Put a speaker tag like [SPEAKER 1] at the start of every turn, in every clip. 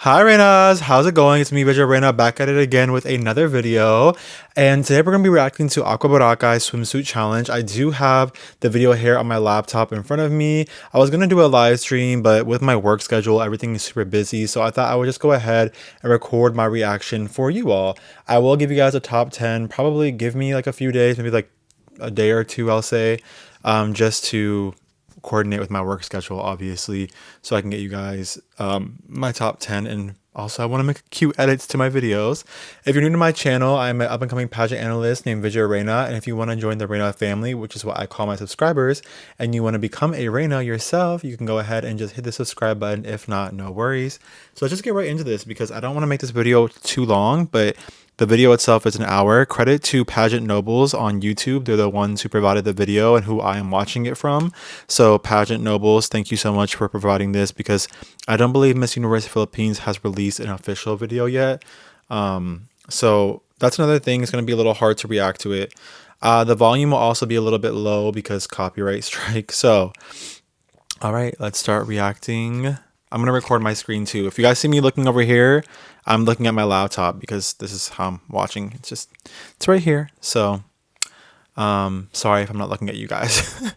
[SPEAKER 1] Hi Reynas, how's it going? It's me Vijay Reyna back at it again with another video, and today we're going to be reacting to Aqua Boracay Swimsuit Challenge. I do have the video here on my laptop in front of me. I was going to do a live stream, but with my work schedule everything is super busy, so I thought I would just go ahead and record my reaction for you all. I will give you guys a top 10, probably give me like a few days, maybe like a day or two I'll say, just to coordinate with my work schedule obviously, so I can get you guys my top 10. And also I want to make cute edits to my videos. If you're new to my channel, I'm an up-and-coming pageant analyst named Vijay Reyna, and if you want to join the Reyna family, which is what I call my subscribers, and you want to become a Reyna yourself, you can go ahead and just hit the subscribe button. If not, no worries. So let's just get right into this because I don't want to make this video too long, but the video itself is an hour. Credit to Pageant Nobles on YouTube. They're the ones who provided the video and who I am watching it from. So Pageant Nobles, thank you so much for providing this, because I don't believe Miss Universe Philippines has released an official video yet. So that's another thing. It's going to be a little hard to react to it. The volume will also be a little bit low because copyright strike. So, all right, let's start reacting. I'm going to record my screen too. If you guys see me looking over here, I'm looking at my laptop because this is how I'm watching. It's right here. So, sorry if I'm not looking at you guys.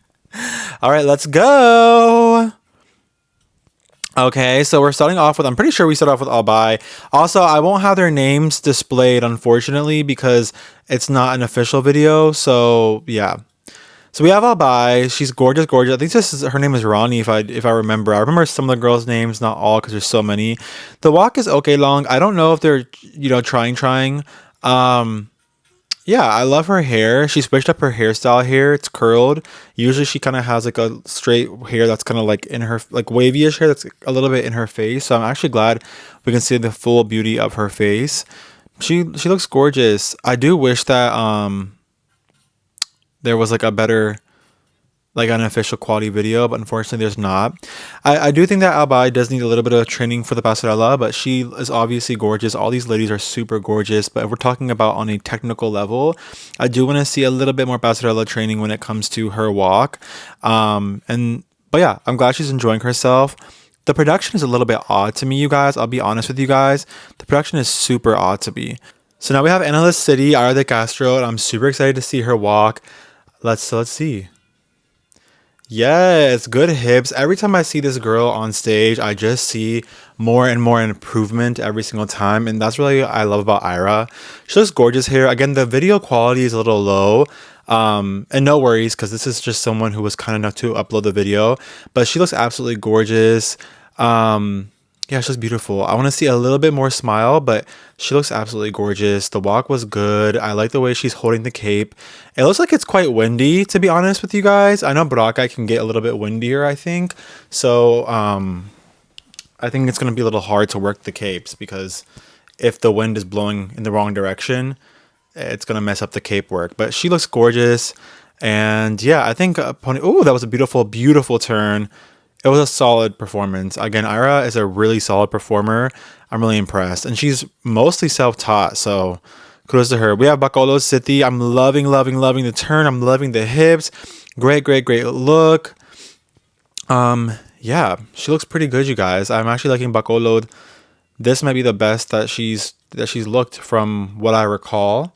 [SPEAKER 1] All right, let's go. Okay, so we're starting off with, I'm pretty sure we start off with Albay. Also, I won't have their names displayed, unfortunately, because it's not an official video. So, yeah. So we have Albay. She's gorgeous, gorgeous. I think her name is Ronnie, if I remember. I remember some of the girls' names, not all, because there's so many. The walk is okay long. I don't know if they're trying. Yeah, I love her hair. She switched up her hairstyle here. It's curled. Usually she kind of has like a straight hair that's kind of like in her, like wavy-ish hair that's a little bit in her face. So I'm actually glad we can see the full beauty of her face. She looks gorgeous. I do wish that there was like a better, like an official quality video, but unfortunately there's not. I do think that Albay does need a little bit of training for the passerella, but she is obviously gorgeous. All these ladies are super gorgeous, but if we're talking about on a technical level, I do want to see a little bit more passerella training when it comes to her walk. But yeah, I'm glad she's enjoying herself. The production is a little bit odd to me, you guys. I'll be honest with you guys. The production is super odd to me. So now we have Analyst City, Ira de Castro, and I'm super excited to see her walk. Let's see. Yes, good hips. Every time I see this girl on stage, I just see more and more improvement every single time, and that's really what I love about Ira. She looks gorgeous here. Again, the video quality is a little low, and no worries, because this is just someone who was kind enough to upload the video, but she looks absolutely gorgeous. Yeah, she's beautiful. I want to see a little bit more smile, but she looks absolutely gorgeous. The walk was good. I like the way she's holding the cape. It looks like it's quite windy, to be honest with you guys. I know Boracay can get a little bit windier, I think. So, I think it's going to be a little hard to work the capes, because if the wind is blowing in the wrong direction, it's going to mess up the cape work. But she looks gorgeous. And yeah, I think oh, that was a beautiful, beautiful turn. It was a solid performance. Again, Ira is a really solid performer. I'm really impressed. And she's mostly self-taught, so kudos to her. We have Bacolod City. I'm loving, loving, loving the turn. I'm loving the hips. Great, great, great look. Yeah, she looks pretty good, you guys. I'm actually liking Bacolod. This might be the best that she's looked from what I recall.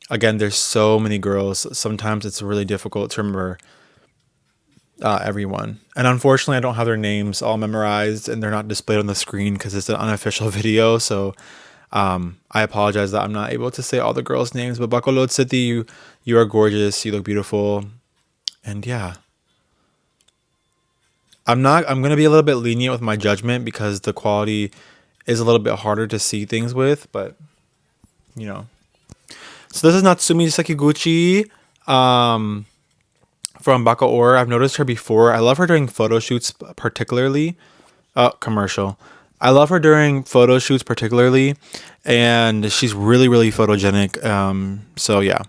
[SPEAKER 1] Again, there's so many girls. Sometimes it's really difficult to remember everyone, and unfortunately I don't have their names all memorized, and they're not displayed on the screen because it's an unofficial video. So I apologize that I'm not able to say all the girls' names, but Bacolod City, you are gorgeous, you look beautiful. And yeah, I'm gonna be a little bit lenient with my judgment because the quality is a little bit harder to see things with, but you know. So this is Natsumi Sekiguchi from Bacoor. I've noticed her before. I love her during photo shoots, particularly. Commercial. I love her during photo shoots, particularly, and she's really, really photogenic. So yeah.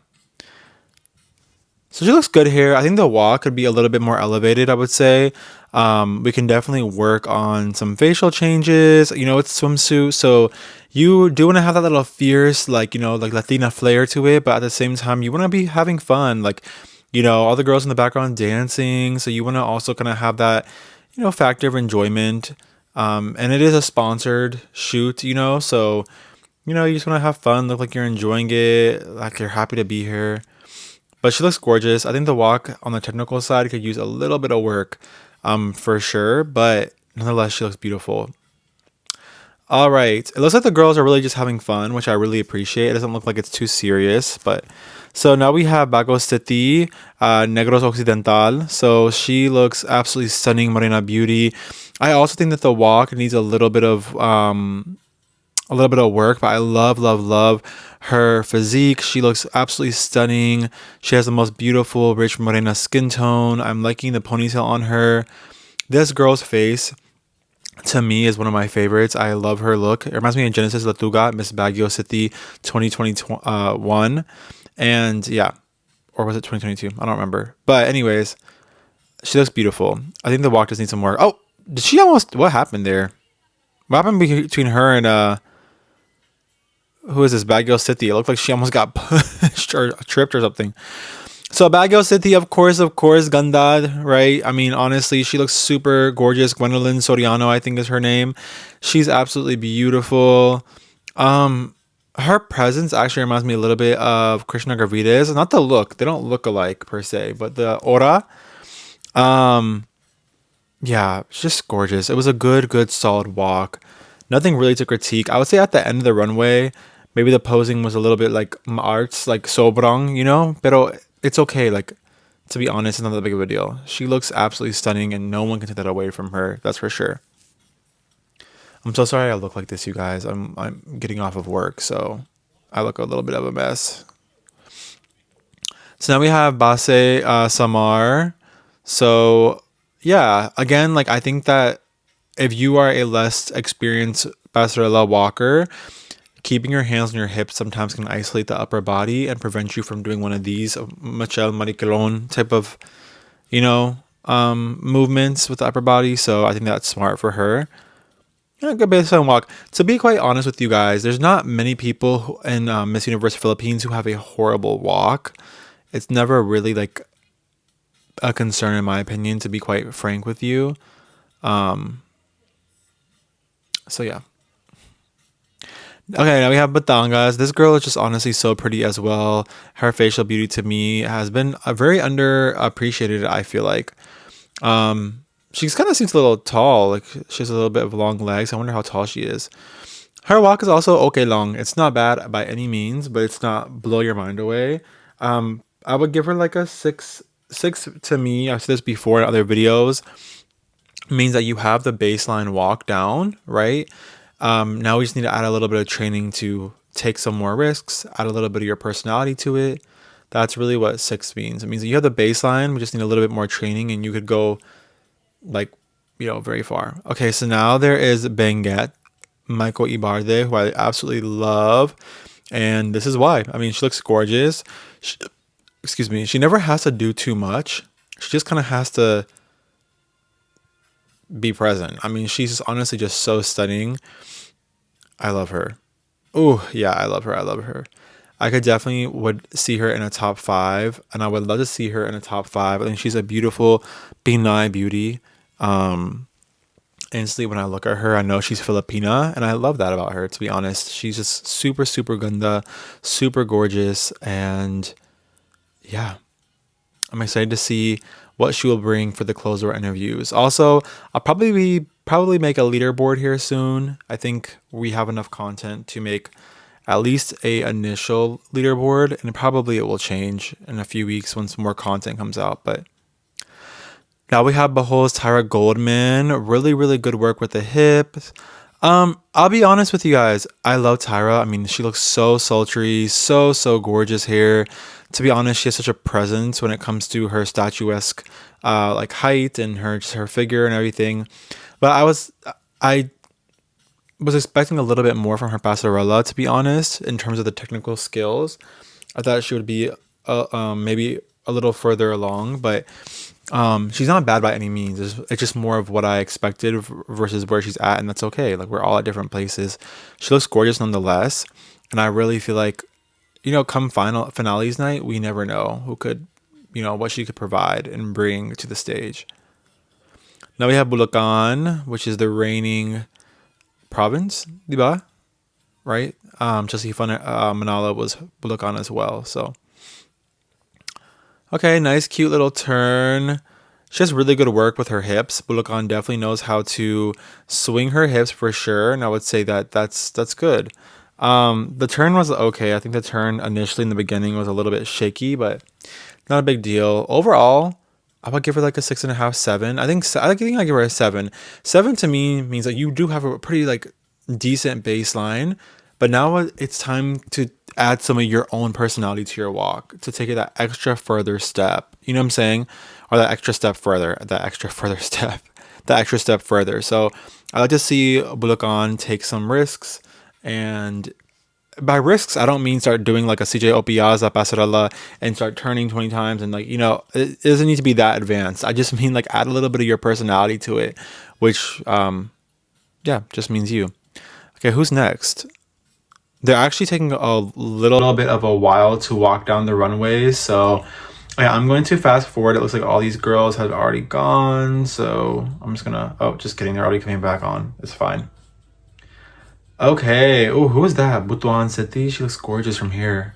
[SPEAKER 1] So she looks good here. I think the walk could be a little bit more elevated, I would say. We can definitely work on some facial changes. You know, it's swimsuit, so you do want to have that little fierce, like, you know, like Latina flair to it, but at the same time, you want to be having fun. Like, you know, all the girls in the background dancing, so you want to also kind of have that, you know, factor of enjoyment. And it is a sponsored shoot, you know, so you know, you just want to have fun, look like you're enjoying it, like you're happy to be here. But she looks gorgeous. I think the walk on the technical side could use a little bit of work, for sure, but nonetheless, she looks beautiful. All right. It looks like the girls are really just having fun, which I really appreciate. It doesn't look like it's too serious, but so now we have Bago City, Negros Occidental. So she looks absolutely stunning, Morena beauty. I also think that the walk needs a little bit of work, but I love, love, love her physique. She looks absolutely stunning. She has the most beautiful, rich morena skin tone. I'm liking the ponytail on her. This girl's face, to me, is one of my favorites. I love her look. It reminds me of Genesis Latuga, Miss Baguio City 2021. And yeah, or was it 2022? I don't remember. But anyways, she looks beautiful. I think the walk does need some work. Oh, did she almost, what happened there? What happened between her and who is this? Baguio City. It looked like she almost got pushed or tripped or something. So Baguio City, of course, Gandad, right? I mean, honestly, she looks super gorgeous. Gwendolyn Soriano, I think is her name. She's absolutely beautiful. Her presence actually reminds me a little bit of Krishna Gravides. Not the look; they don't look alike per se, but the aura. Yeah, it's just gorgeous. It was a good, solid walk. Nothing really to critique. I would say at the end of the runway, maybe the posing was a little bit like arts, like sobrang, you know? Pero it's okay. Like, to be honest, it's not that big of a deal. She looks absolutely stunning, and no one can take that away from her. That's for sure. I'm so sorry I look like this, you guys. I'm getting off of work, so I look a little bit of a mess. So now we have Base Samar. So yeah, again, like I think that if you are a less experienced passerella walker, keeping your hands on your hips sometimes can isolate the upper body and prevent you from doing one of these Michelle Maricolon type of, you know, movements with the upper body. So I think that's smart for her. Yeah, good baseline walk. To be quite honest with you guys, there's not many people in Miss Universe Philippines who have a horrible walk. It's never really like a concern in my opinion, to be quite frank with you. So yeah. Okay, now we have Batangas. This girl is just honestly so pretty as well. Her facial beauty to me has been very underappreciated, I feel like. She's kind of seems a little tall. Like she has a little bit of long legs. I wonder how tall she is. Her walk is also okay long. It's not bad by any means, but it's not blow your mind away. I would give her like a six. Six to me, I've said this before in other videos, means that you have the baseline walk down, right? Now we just need to add a little bit of training to take some more risks, add a little bit of your personality to it. That's really what six means. It means that you have the baseline, we just need a little bit more training and you could go like, you know, very far. Okay, so now there is Benguet, Michael Ibarde, who I absolutely love. And this is why. I mean, she looks gorgeous. Excuse me. She never has to do too much. She just kind of has to be present. I mean, she's honestly just so stunning. I love her. Oh, yeah, I love her. I love her. I could definitely would see her in a top 5, and I would love to see her in a top 5. I think she's a beautiful Pinay beauty. Instantly when I look at her, I know she's Filipina, and I love that about her, to be honest. She's just super, super ganda, super gorgeous, and yeah, I'm excited to see what she will bring for the closer interviews. Also, I'll probably make a leaderboard here soon. I think we have enough content to make at least a initial leaderboard, and probably it will change in a few weeks once more content comes out. But now we have Behol's Tyra Goldman. Really, really good work with the hips. I'll be honest with you guys. I love Tyra. I mean, she looks so sultry, so gorgeous here. To be honest, she has such a presence when it comes to her statuesque, like height and her figure and everything. But I was expecting a little bit more from her passerella, to be honest, in terms of the technical skills. I thought she would be maybe a little further along, but she's not bad by any means. It's just more of what I expected versus where she's at, and that's okay. Like, we're all at different places. She looks gorgeous nonetheless, and I really feel like, you know, come finales night, we never know who could, you know, what she could provide and bring to the stage. Now we have Bulacan, which is the reigning province, diba? Right? Chelsea Manala was Bulacan as well. So, okay, nice, cute little turn. She has really good work with her hips. Bulacan definitely knows how to swing her hips for sure, and I would say that that's good. The turn was okay. I think the turn initially in the beginning was a little bit shaky, but not a big deal. Overall, I would give her like a 6.5, 7. I think I give her a 7. 7 to me means that you do have a pretty like decent baseline, but now it's time to add some of your own personality to your walk to take it that extra further step. You know what I'm saying? Or that extra step further, that extra further step, that extra step further. So I like to see Bulacan take some risks, and by risks, I don't mean start doing like a CJ Opiaza pasarela and start turning 20 times and like, you know, it doesn't need to be that advanced. I just mean like add a little bit of your personality to it, which, yeah, just means you. Okay, who's next? They're actually taking a little bit of a while to walk down the runways. So yeah, I'm going to fast forward. It looks like all these girls have already gone. So I'm just gonna, oh, just kidding. They're already coming back on. It's fine. Okay. Oh, who is that? Butuan City. She looks gorgeous from here.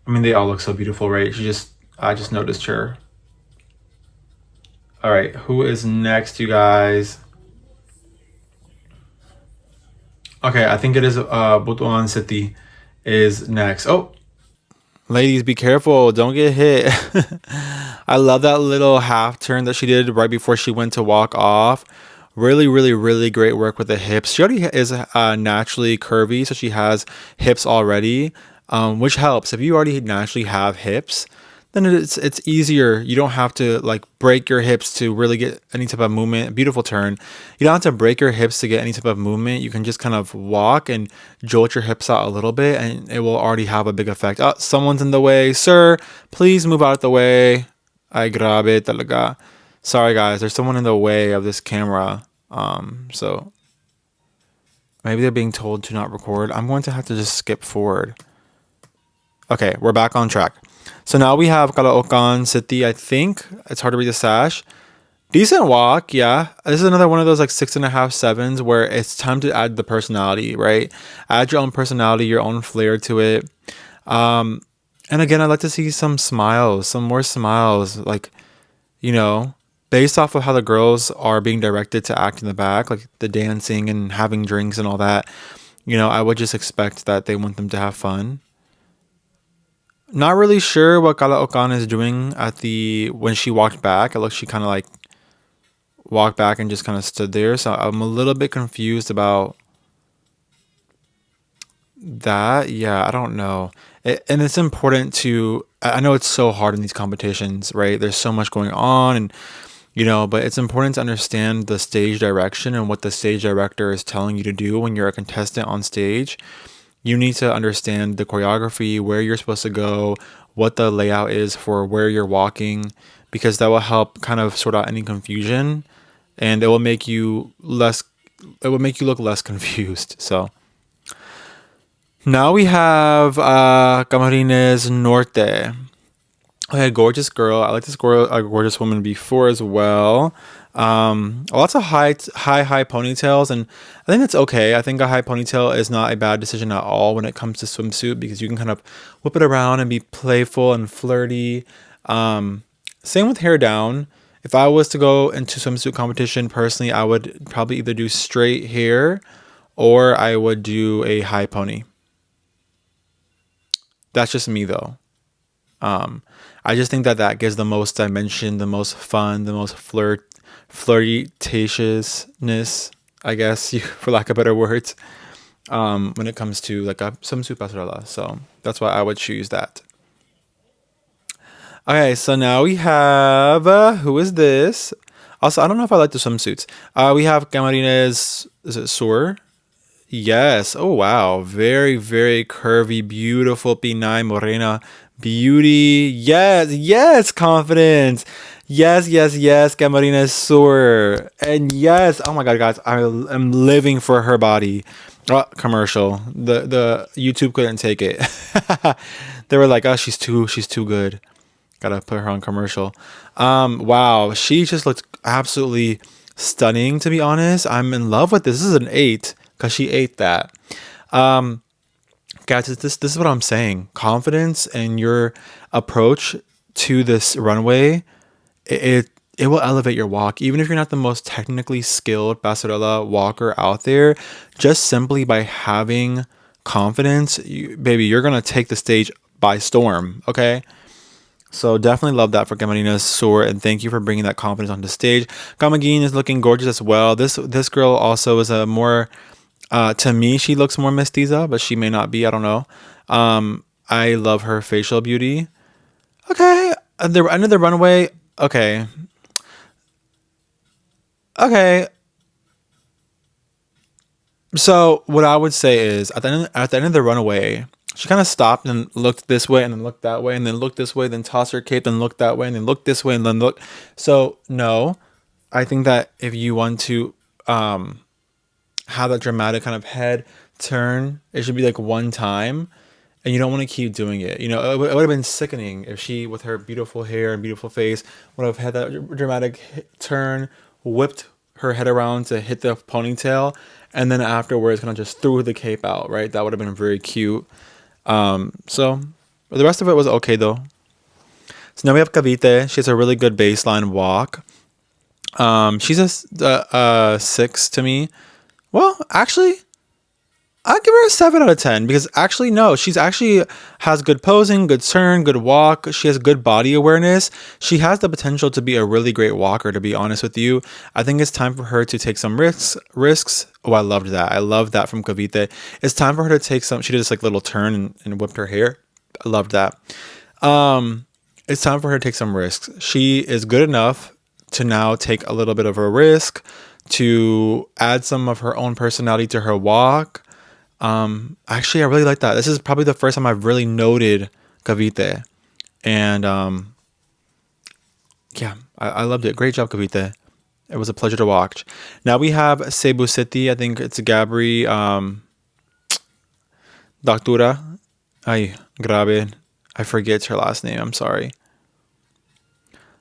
[SPEAKER 1] I mean, they all look so beautiful, right? I just noticed her. All right. Who is next, you guys? Okay, I think it is Butuan City is next. Oh, ladies, be careful. Don't get hit. I love that little half turn that she did right before she went to walk off. Really, really, really great work with the hips. She already is naturally curvy, so she has hips already, which helps. If you already naturally have hips, then it's easier. You don't have to like break your hips to really get any type of movement. Beautiful turn. You don't have to break your hips to get any type of movement. You can just kind of walk and jolt your hips out a little bit, and it will already have a big effect. Oh, someone's in the way. Sir, please move out of the way. Ay, grabe talaga. Sorry guys, there's someone in the way of this camera. So maybe they're being told to not record. I'm going to have to just skip forward. Okay, we're back on track. So now we have Caloocan City, I think. It's hard to read the sash. Decent walk, yeah. This is another one of those like 6.5, 7s where it's time to add the personality, right? Add your own personality, your own flair to it. And again, I'd like to see some smiles, some more smiles, like, you know, based off of how the girls are being directed to act in the back, like the dancing and having drinks and all that. You know, I would just expect that they want them to have fun. Not really sure what Caloocan is doing when she walked back. It looks she kind of like walked back and just kind of stood there. So I'm a little bit confused about that. Yeah, I don't know. And it's important I know it's so hard in these competitions, right? There's so much going on and, you know, but it's important to understand the stage direction and what the stage director is telling you to do when you're a contestant on stage. You need to understand the choreography, where you're supposed to go, what the layout is for where you're walking, because that will help kind of sort out any confusion, and it will make you look less confused. So now we have Camarines Norte. Okay, gorgeous girl. I like this girl, a gorgeous woman before as well. Lots of high ponytails, and I think that's okay. I think a high ponytail is not a bad decision at all when it comes to swimsuit, because you can kind of whip it around and be playful and flirty. Same with hair down. If I was to go into swimsuit competition personally, I would probably either do straight hair or I would do a high pony. That's just me though. I just think that gives the most dimension, the most fun, the most flirtatiousness, I guess, for lack of better words, when it comes to like a swimsuit pasarela. So that's why I would choose that. Okay, so now we have who is this? Also, I don't know if I like the swimsuits. We have Camarines. Is it Sur? Yes. Oh wow, very very curvy, beautiful Pinay Morena beauty. Yes, confidence. Yes, Camarines Sur. And yes, oh my god, guys, I am living for her body. Oh, commercial. The YouTube couldn't take it. They were like, oh, she's too good. Gotta put her on commercial. Wow, she just looked absolutely stunning, to be honest. I'm in love with this. This is an 8 because she ate that. Guys, this is what I'm saying. Confidence in your approach to this runway, it will elevate your walk. Even if you're not the most technically skilled passerella walker out there, just simply by having confidence, baby, you're gonna take the stage by storm. Okay. So definitely love that for Camarina's Soar, and thank you for bringing that confidence onto stage. Kamagin is looking gorgeous as well. This girl also is a more, to me, she looks more mestiza, but she may not be. I don't know. I love her facial beauty. Okay, the end of the runway. Okay. So what I would say is at the end of the runway, she kind of stopped and looked this way and then looked that way and then looked this way, then tossed her cape and looked that way and then looked this way and then looked. So no, I think that if you want to have that dramatic kind of head turn, it should be like one time, and you don't want to keep doing it. You know, it would have been sickening if she, with her beautiful hair and beautiful face, would have had that dramatic turn, whipped her head around to hit the ponytail, and then afterwards kind of just threw the cape out, right? That would have been very cute. So the rest of it was okay though. So now we have Cavite. She has a really good baseline walk. She's a 6 to me. Well, actually, I'll give her a 7 out of 10 because actually, no, she's actually has good posing, good turn, good walk. She has good body awareness. She has the potential to be a really great walker, to be honest with you. I think it's time for her to take some risks. Oh, I loved that. I love that from Cavite. It's time for her to take some, she did this like little turn and whipped her hair. I loved that. It's time for her to take some risks. She is good enough to now take a little bit of a risk, to add some of her own personality to her walk. Actually, I really like that. This is probably the first time I've really noted Cavite. And yeah, I loved it. Great job, Cavite. It was a pleasure to watch. Now we have Cebu City. I think it's Gabri Doctura. Ay, grabe. I forget her last name. I'm sorry.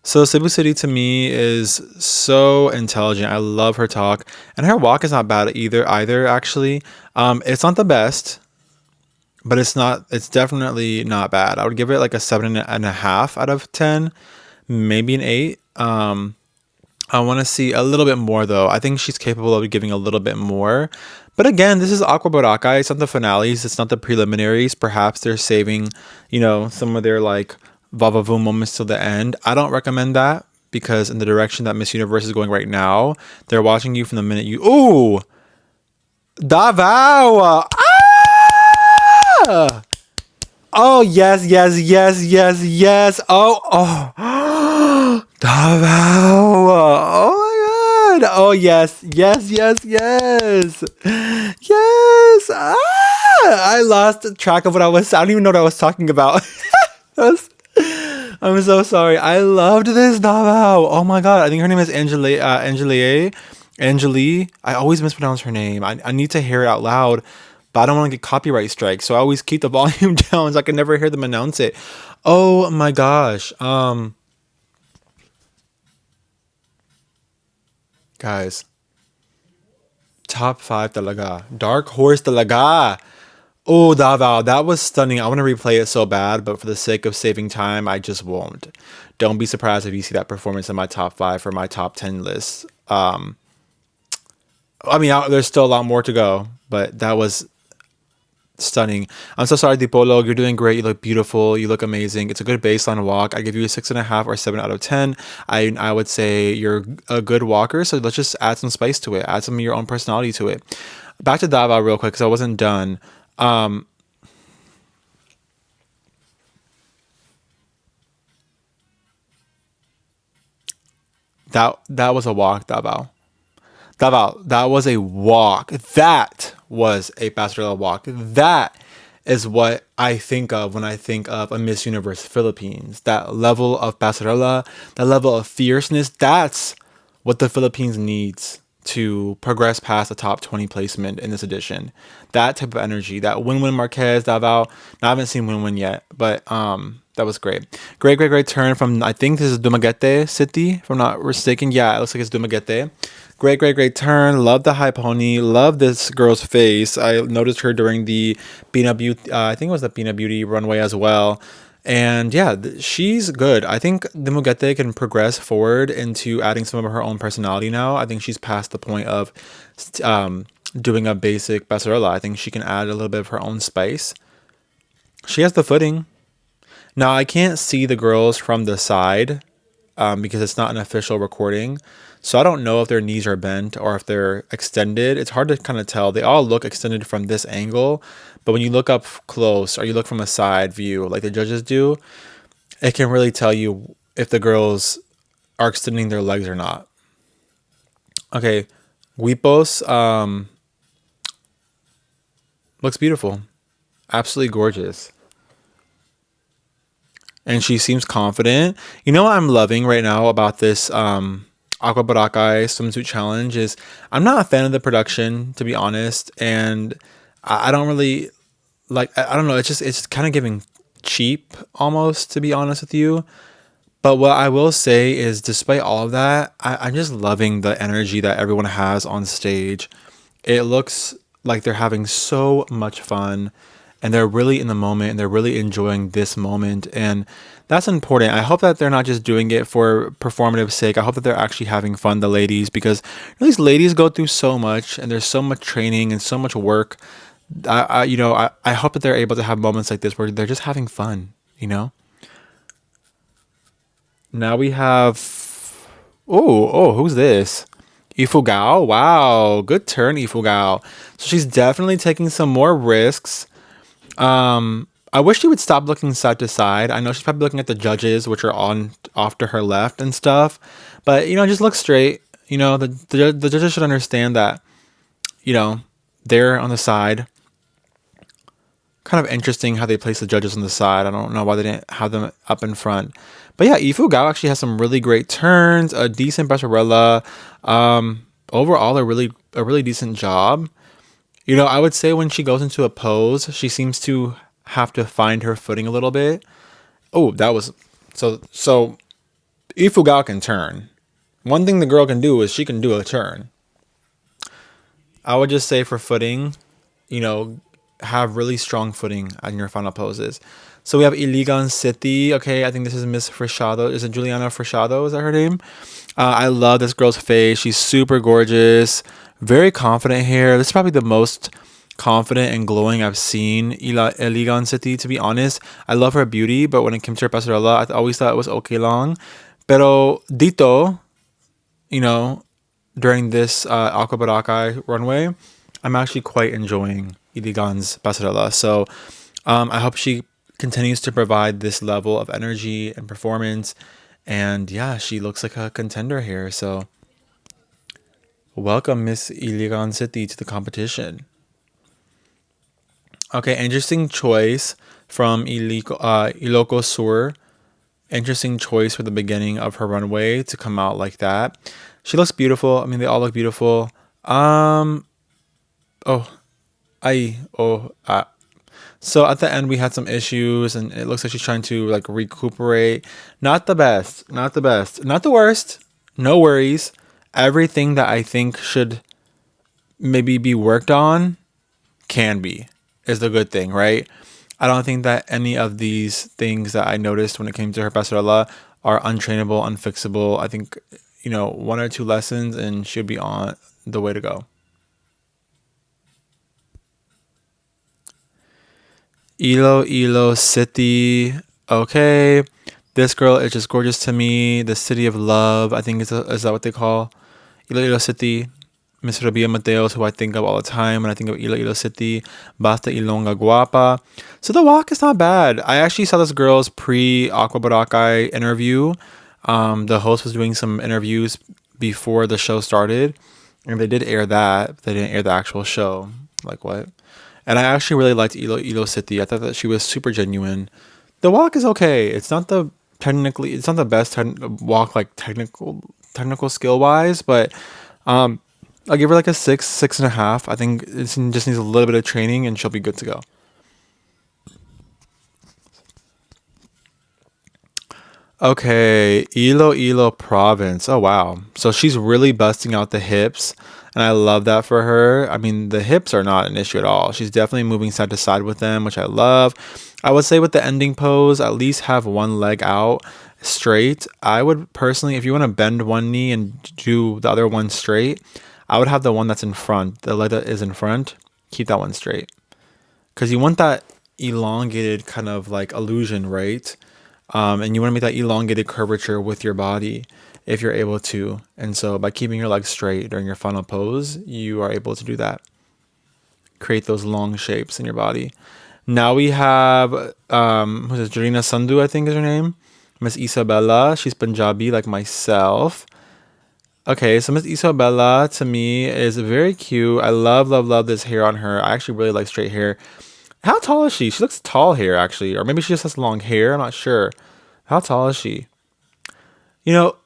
[SPEAKER 1] So Cebu City to me is so intelligent. I love her talk, and her walk is not bad either. Actually, it's not the best, but it's definitely not bad. I would give it like a 7.5 out of 10, maybe an 8. I want to see a little bit more though. I think she's capable of giving a little bit more. But again, this is Aqua Boracay. It's not the finales. It's not the preliminaries. Perhaps they're saving, some of their like va-va-voom moments till the end. I don't recommend that because in the direction that Miss Universe is going right now, they're watching you from the minute you... Ooh! Davao! Ah! Oh, yes. Oh. Davao! Oh my god! Oh, yes. Yes! Ah! I lost track of what I don't even know what I was talking about. I'm so sorry. I loved this Davao. Oh my god. I think her name is Angeli. I always mispronounce her name. I need to hear it out loud, but I don't want to get copyright strikes. So I always keep the volume down so I can never hear them announce it. Oh my gosh. Guys. Top 5 talaga. Dark horse talaga. Oh, Davao, that was stunning. I want to replay it so bad, but for the sake of saving time, I just won't. Don't be surprised if you see that performance in my top 5 for my top 10 list. There's still a lot more to go, but that was stunning. I'm so sorry, Dipolo. You're doing great. You look beautiful. You look amazing. It's a good baseline walk. I give you a 6.5 or 7 out of 10. I would say you're a good walker, so let's just add some spice to it. Add some of your own personality to it. Back to Davao real quick because I wasn't done. That was a walk, Davao. That was a walk. That was a passerella walk. That is what I think of when I think of a Miss Universe Philippines. That level of passerella, that level of fierceness, that's what the Philippines needs to progress past the top 20 placement in this edition. That type of energy, that Win-Win Marquez, Davao. Now, I haven't seen Win-Win yet, but That was great. Great turn from, I think this is Dumaguete City, if I'm not mistaken. Yeah, it looks like it's Dumaguete. Great turn. Love the high pony. Love this girl's face. I noticed her during the Pina Beauty, I think it was the Pina Beauty runway as well. And yeah, she's good. I think Dumaguete can progress forward into adding some of her own personality now. I think she's past the point of doing a basic passerella. I think she can add a little bit of her own spice. She has the footing. Now, I can't see the girls from the side because it's not an official recording. So I don't know if their knees are bent or if they're extended. It's hard to kind of tell. They all look extended from this angle. But when you look up close or you look from a side view like the judges do, it can really tell you if the girls are extending their legs or not. Okay, Guipos looks beautiful. Absolutely gorgeous. And she seems confident. You know what I'm loving right now about this Aqua Boracay Swimsuit Challenge is I'm not a fan of the production, to be honest. And I don't really like, I don't know, it's kind of giving cheap almost, to be honest with you. But what I will say is, despite all of that, I'm just loving the energy that everyone has on stage. It looks like they're having so much fun and they're really in the moment and they're really enjoying this moment. And that's important. I hope that they're not just doing it for performative sake. I hope that they're actually having fun, the ladies, because these ladies go through so much and there's so much training and so much work. I hope that they're able to have moments like this where they're just having fun, you know? Now we have, who's this? Ifugao. Wow, good turn, Ifugao. So she's definitely taking some more risks. I wish she would stop looking side to side. I know she's probably looking at the judges, which are on off to her left and stuff. But just look straight. The judges should understand that, they're on the side. Kind of interesting how they place the judges on the side. I don't know why they didn't have them up in front. But yeah, Ifugao actually has some really great turns, a decent passerella. Overall, a really decent job. I would say when she goes into a pose, she seems to have to find her footing a little bit. Oh, that was so Ifugao can turn. One thing the girl can do is she can do a turn. I would just say for footing, have really strong footing in your final poses. So we have Iligan City. Okay, I think this is Miss Freshado. Is it Juliana Freshado? Is that her name? I love this girl's face. She's super gorgeous. Very confident here. This is probably the most confident and glowing I've seen Iligan City, to be honest. I love her beauty, but when it came to her passerella, I always thought it was okay long. Pero dito, during this Aqua Boracay runway, I'm actually quite enjoying Iligan's passerella. So I hope she continues to provide this level of energy and performance. And yeah, she looks like a contender here. So welcome, Miss Iligan City, to the competition. Okay, interesting choice from Ilocos Sur. Interesting choice for the beginning of her runway to come out like that. She looks beautiful. I mean, they all look beautiful. So at the end we had some issues and it looks like she's trying to like recuperate. Not the best, not the worst. No worries. Everything that I think should maybe be worked on can be, is the good thing, right? I don't think that any of these things that I noticed when it came to her passerella are untrainable, unfixable. I think, one or two lessons and she'll be on the way to go. Iloilo City. Okay. This girl is just gorgeous to me. The city of love, I think is that what they call Iloilo City. Miss Rabia Mateos, who I think of all the time when I think of Iloilo City. Basta Ilonga Guapa. So the walk is not bad. I actually saw this girl's pre-Aqua Boracay interview. The host was doing some interviews before the show started. And they did air that. They didn't air the actual show. Like what? And I actually really liked Iloilo City. I thought that she was super genuine. The walk is okay. It's not the best walk, like technical skill wise, but I'll give her like a 6.5. I think it just needs a little bit of training and she'll be good to go. Okay, Iloilo province. Oh wow. So she's really busting out the hips, and I love that for her. I mean, the hips are not an issue at all. She's definitely moving side to side with them, which I love. I would say with the ending pose, at least have one leg out straight. I would personally, if you want to bend one knee and do the other one straight, I would have the one that's in front, the leg that is in front, keep that one straight. Because you want that elongated kind of like illusion, right? And you want to make that elongated curvature with your body if you're able to. And so by keeping your legs straight during your final pose, you are able to do that. Create those long shapes in your body. Now we have, who's this? Reyna Sandhu, I think is her name. Miss Isabella. She's Punjabi like myself. Okay, so Miss Isabella to me is very cute. I love, love, love this hair on her. I actually really like straight hair. How tall is she? She looks tall here, actually. Or maybe she just has long hair. I'm not sure. How tall is she? You know,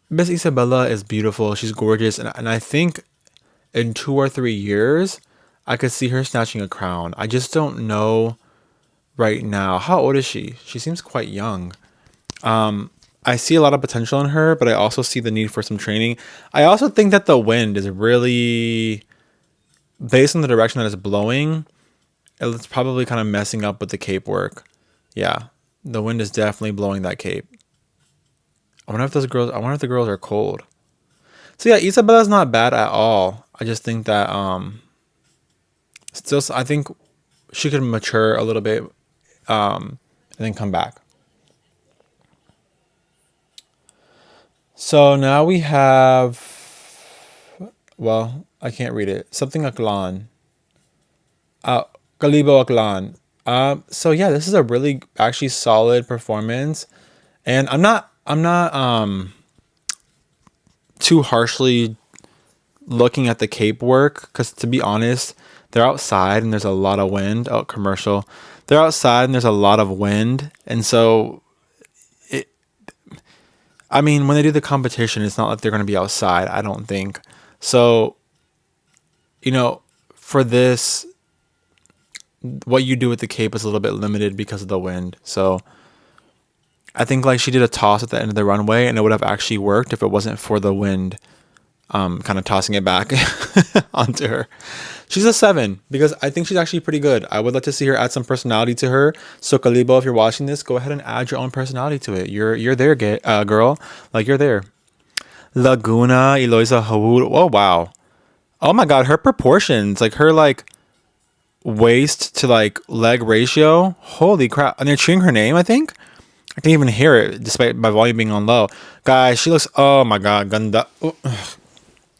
[SPEAKER 1] Miss Isabella is beautiful. She's gorgeous. And I think in 2 or 3 years, I could see her snatching a crown. I just don't know right now. How old is she? She seems quite young. I see a lot of potential in her, but I also see the need for some training. I also think that the wind is really, based on the direction that it's blowing, it's probably kind of messing up with the cape work. Yeah, the wind is definitely blowing that cape. I wonder if the girls are cold. So yeah, Isabella's not bad at all. I just think that still I think she could mature a little bit and then come back. So now we have, well, I can't read it. Something Aklan. Kalibo Aklan. So yeah, this is a really actually solid performance, and I'm not too harshly looking at the cape work because, to be honest, they're outside and there's a lot of wind. Oh, commercial. They're outside and there's a lot of wind, and so I mean, when they do the competition, it's not like they're going to be outside. I don't think so. You know, for this, what you do with the cape is a little bit limited because of the wind. So I think like she did a toss at the end of the runway and it would have actually worked if it wasn't for the wind kind of tossing it back onto her. She's a 7 because I think she's actually pretty good. I would like to see her add some personality to her. So Kalibo, if you're watching this, go ahead and add your own personality to it. You're there, girl. Like you're there. Laguna, Eloisa Hawood. Oh wow. Oh my god, her proportions, like her like waist to like leg ratio. Holy crap. And they're cheering her name, I think. I can't even hear it despite my volume being on low. Guys, she looks, oh my god, ganda.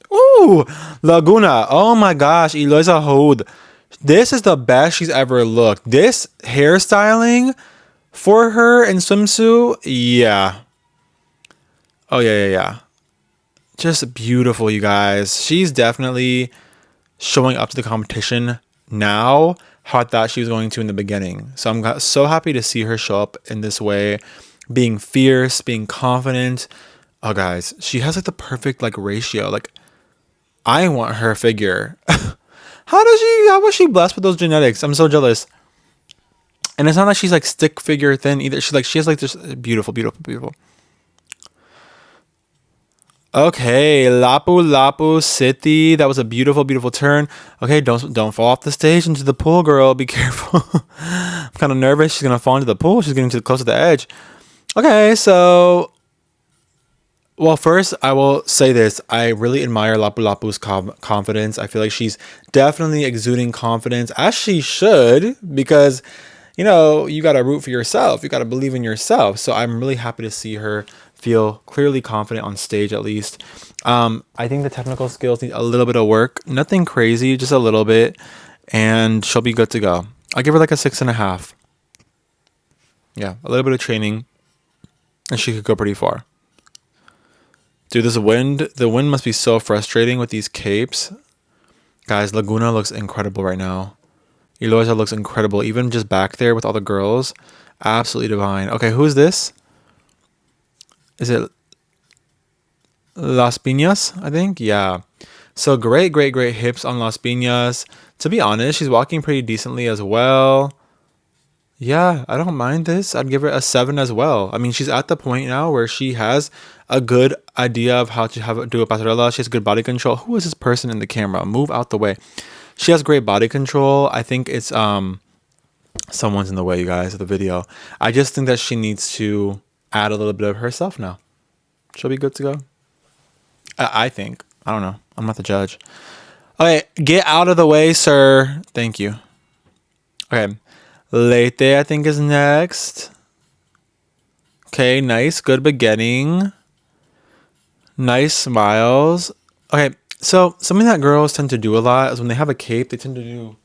[SPEAKER 1] Ooh, Laguna. Oh my gosh, Eloisa Hawood. This is the best she's ever looked. This hairstyling for her in swimsuit, yeah. Oh yeah. Just beautiful, you guys. She's definitely showing up to the competition now how I thought she was going to in the beginning. So I'm so happy to see her show up in this way, being fierce, being confident. Oh guys, she has like the perfect like ratio. Like I want her figure. How was she blessed with those genetics? I'm so jealous. And it's not like she's like stick figure thin either. She has like this beautiful. Okay, Lapu City. That was a beautiful turn. Okay, don't fall off the stage into the pool, girl. Be careful. I'm kind of nervous. She's gonna fall into the pool. She's getting too close to the edge. Okay, so, well, first I will say this. I really admire Lapu's confidence. I feel like she's definitely exuding confidence, as she should, because you gotta root for yourself. You gotta believe in yourself. So I'm really happy to see her feel clearly confident on stage, at least. I think the technical skills need a little bit of work. Nothing crazy, just a little bit. And she'll be good to go. I'll give her like a 6.5. Yeah, a little bit of training. And she could go pretty far. Dude, the wind must be so frustrating with these capes. Guys, Laguna looks incredible right now. Eloisa looks incredible. Even just back there with all the girls. Absolutely divine. Okay, who is this? Is it Las Piñas, I think? Yeah. So great hips on Las Piñas. To be honest, she's walking pretty decently as well. Yeah, I don't mind this. I'd give her a 7 as well. I mean, she's at the point now where she has a good idea of how to do a pasarela. She has good body control. Who is this person in the camera? Move out the way. She has great body control. I think it's someone's in the way, you guys, of the video. I just think that she needs to add a little bit of herself now. She'll be good to go. I think. I don't know. I'm not the judge. Okay, get out of the way, sir. Thank you. Okay. Lete, I think, is next. Okay, nice. Good beginning. Nice smiles. Okay, so something that girls tend to do a lot is when they have a cape, they tend to do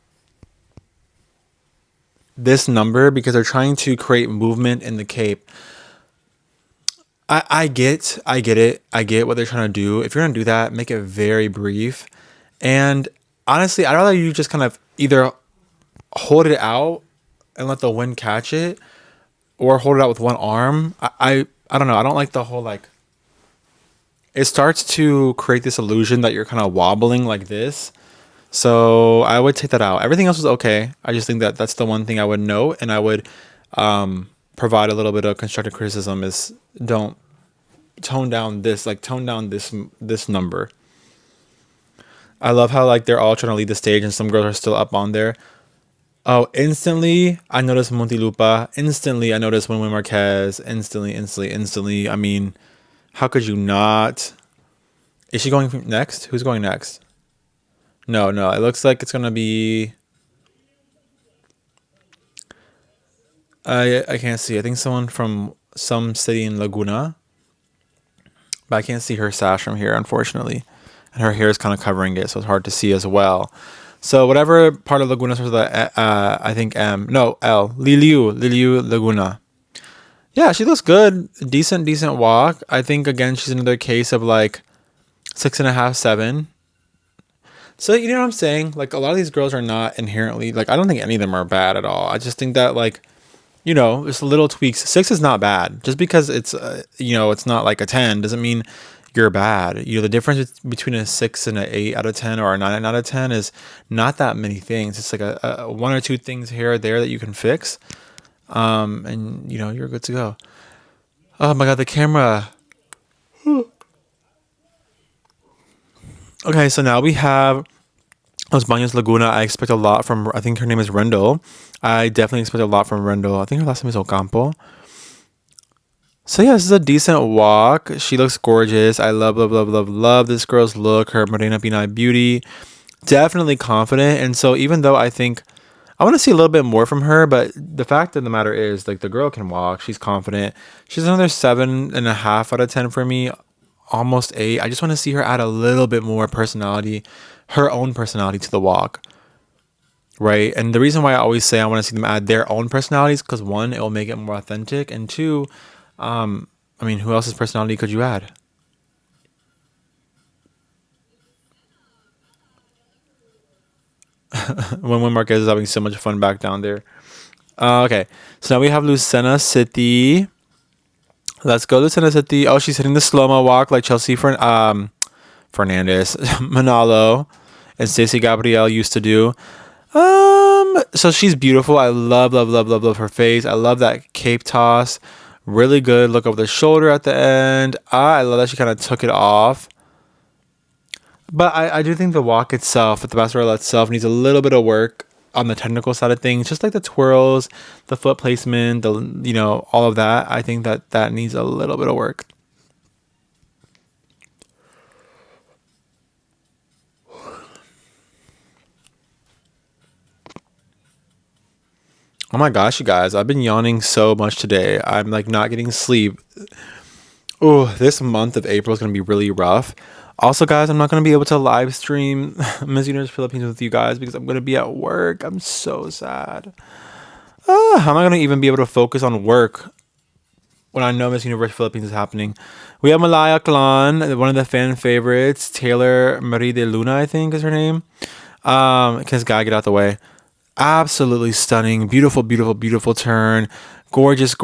[SPEAKER 1] this number because they're trying to create movement in the cape. I get it. I get what they're trying to do. If you're gonna do that, make it very brief. And honestly, I'd rather you just kind of either hold it out and let the wind catch it, or hold it out with one arm. I don't know. I don't like the whole like. It starts to create this illusion that you're kind of wobbling like this. So I would take that out. Everything else was okay. I just think that that's the one thing I would note, and I would provide a little bit of constructive criticism is don't tone down this, like tone down this number. I love how like they're all trying to lead the stage and some girls are still up on there. Oh, instantly I noticed Muntinlupa. Instantly I noticed Win Marquez. Instantly. I mean, how could you not? Is she going next? Who's going next? No. It looks like it's gonna be. I can't see. I think someone from some city in Laguna, but I can't see her sash from here, unfortunately, and her hair is kind of covering it, so it's hard to see as well. So whatever part of Laguna starts with the I think M. No, L. Liliu Laguna. Yeah, she looks good. Decent walk. I think again she's another case of like 6.5, 7. So you know what I'm saying? Like a lot of these girls are not inherently like I don't think any of them are bad at all. I just think that like just little tweaks. 6 is not bad. Just because it's it's not like a 10 doesn't mean you're bad. The difference between a 6 and an 8 out of 10 or a 9 out of 10 is not that many things. It's like a one or two things here or there that you can fix. And you're good to go. Oh my god, the camera. Okay, so now we have Los Baños Laguna. I expect a lot from, I think her name is Rendell. I definitely expect a lot from Rendell. I think her last name is Ocampo. So yeah, this is a decent walk. She looks gorgeous. I love this girl's look. Her Morena Pinay beauty. Definitely confident. And so even though I think I want to see a little bit more from her, but the fact of the matter is like the girl can walk. She's confident. She's another 7.5 out of 10 for me. Almost 8. I just want to see her add a little bit more personality, her own personality to the walk, right? And the reason why I always say I want to see them add their own personalities because one, it will make it more authentic, and two, I mean, who else's personality could you add? when Marquez is having so much fun back down there. Okay, so now we have Lucena City. Let's go, Lucena City. Oh, she's hitting the slow-mo walk like Chelsea Fernandez, Manalo, and Stacey Gabrielle used to do. So she's beautiful. I love her face. I love that cape toss. Really good look over the shoulder at the end. I love that she kind of took it off. But I do think the walk itself, the passerella itself, needs a little bit of work on the technical side of things, just like the twirls, the foot placement, all of that. I think that needs a little bit of work. Oh my gosh, you guys, I've been yawning so much today. I'm like not getting sleep. Oh, this month of April is going to be really rough. Also, guys, I'm not going to be able to live stream Miss Universe Philippines with you guys because I'm going to be at work. I'm so sad. How am I going to even be able to focus on work when I know Miss Universe Philippines is happening? We have Malaya Clan, one of the fan favorites. Taylor Marie de Luna, I think is her name. Can this guy get out the way? Absolutely stunning. Beautiful turn. Gorgeous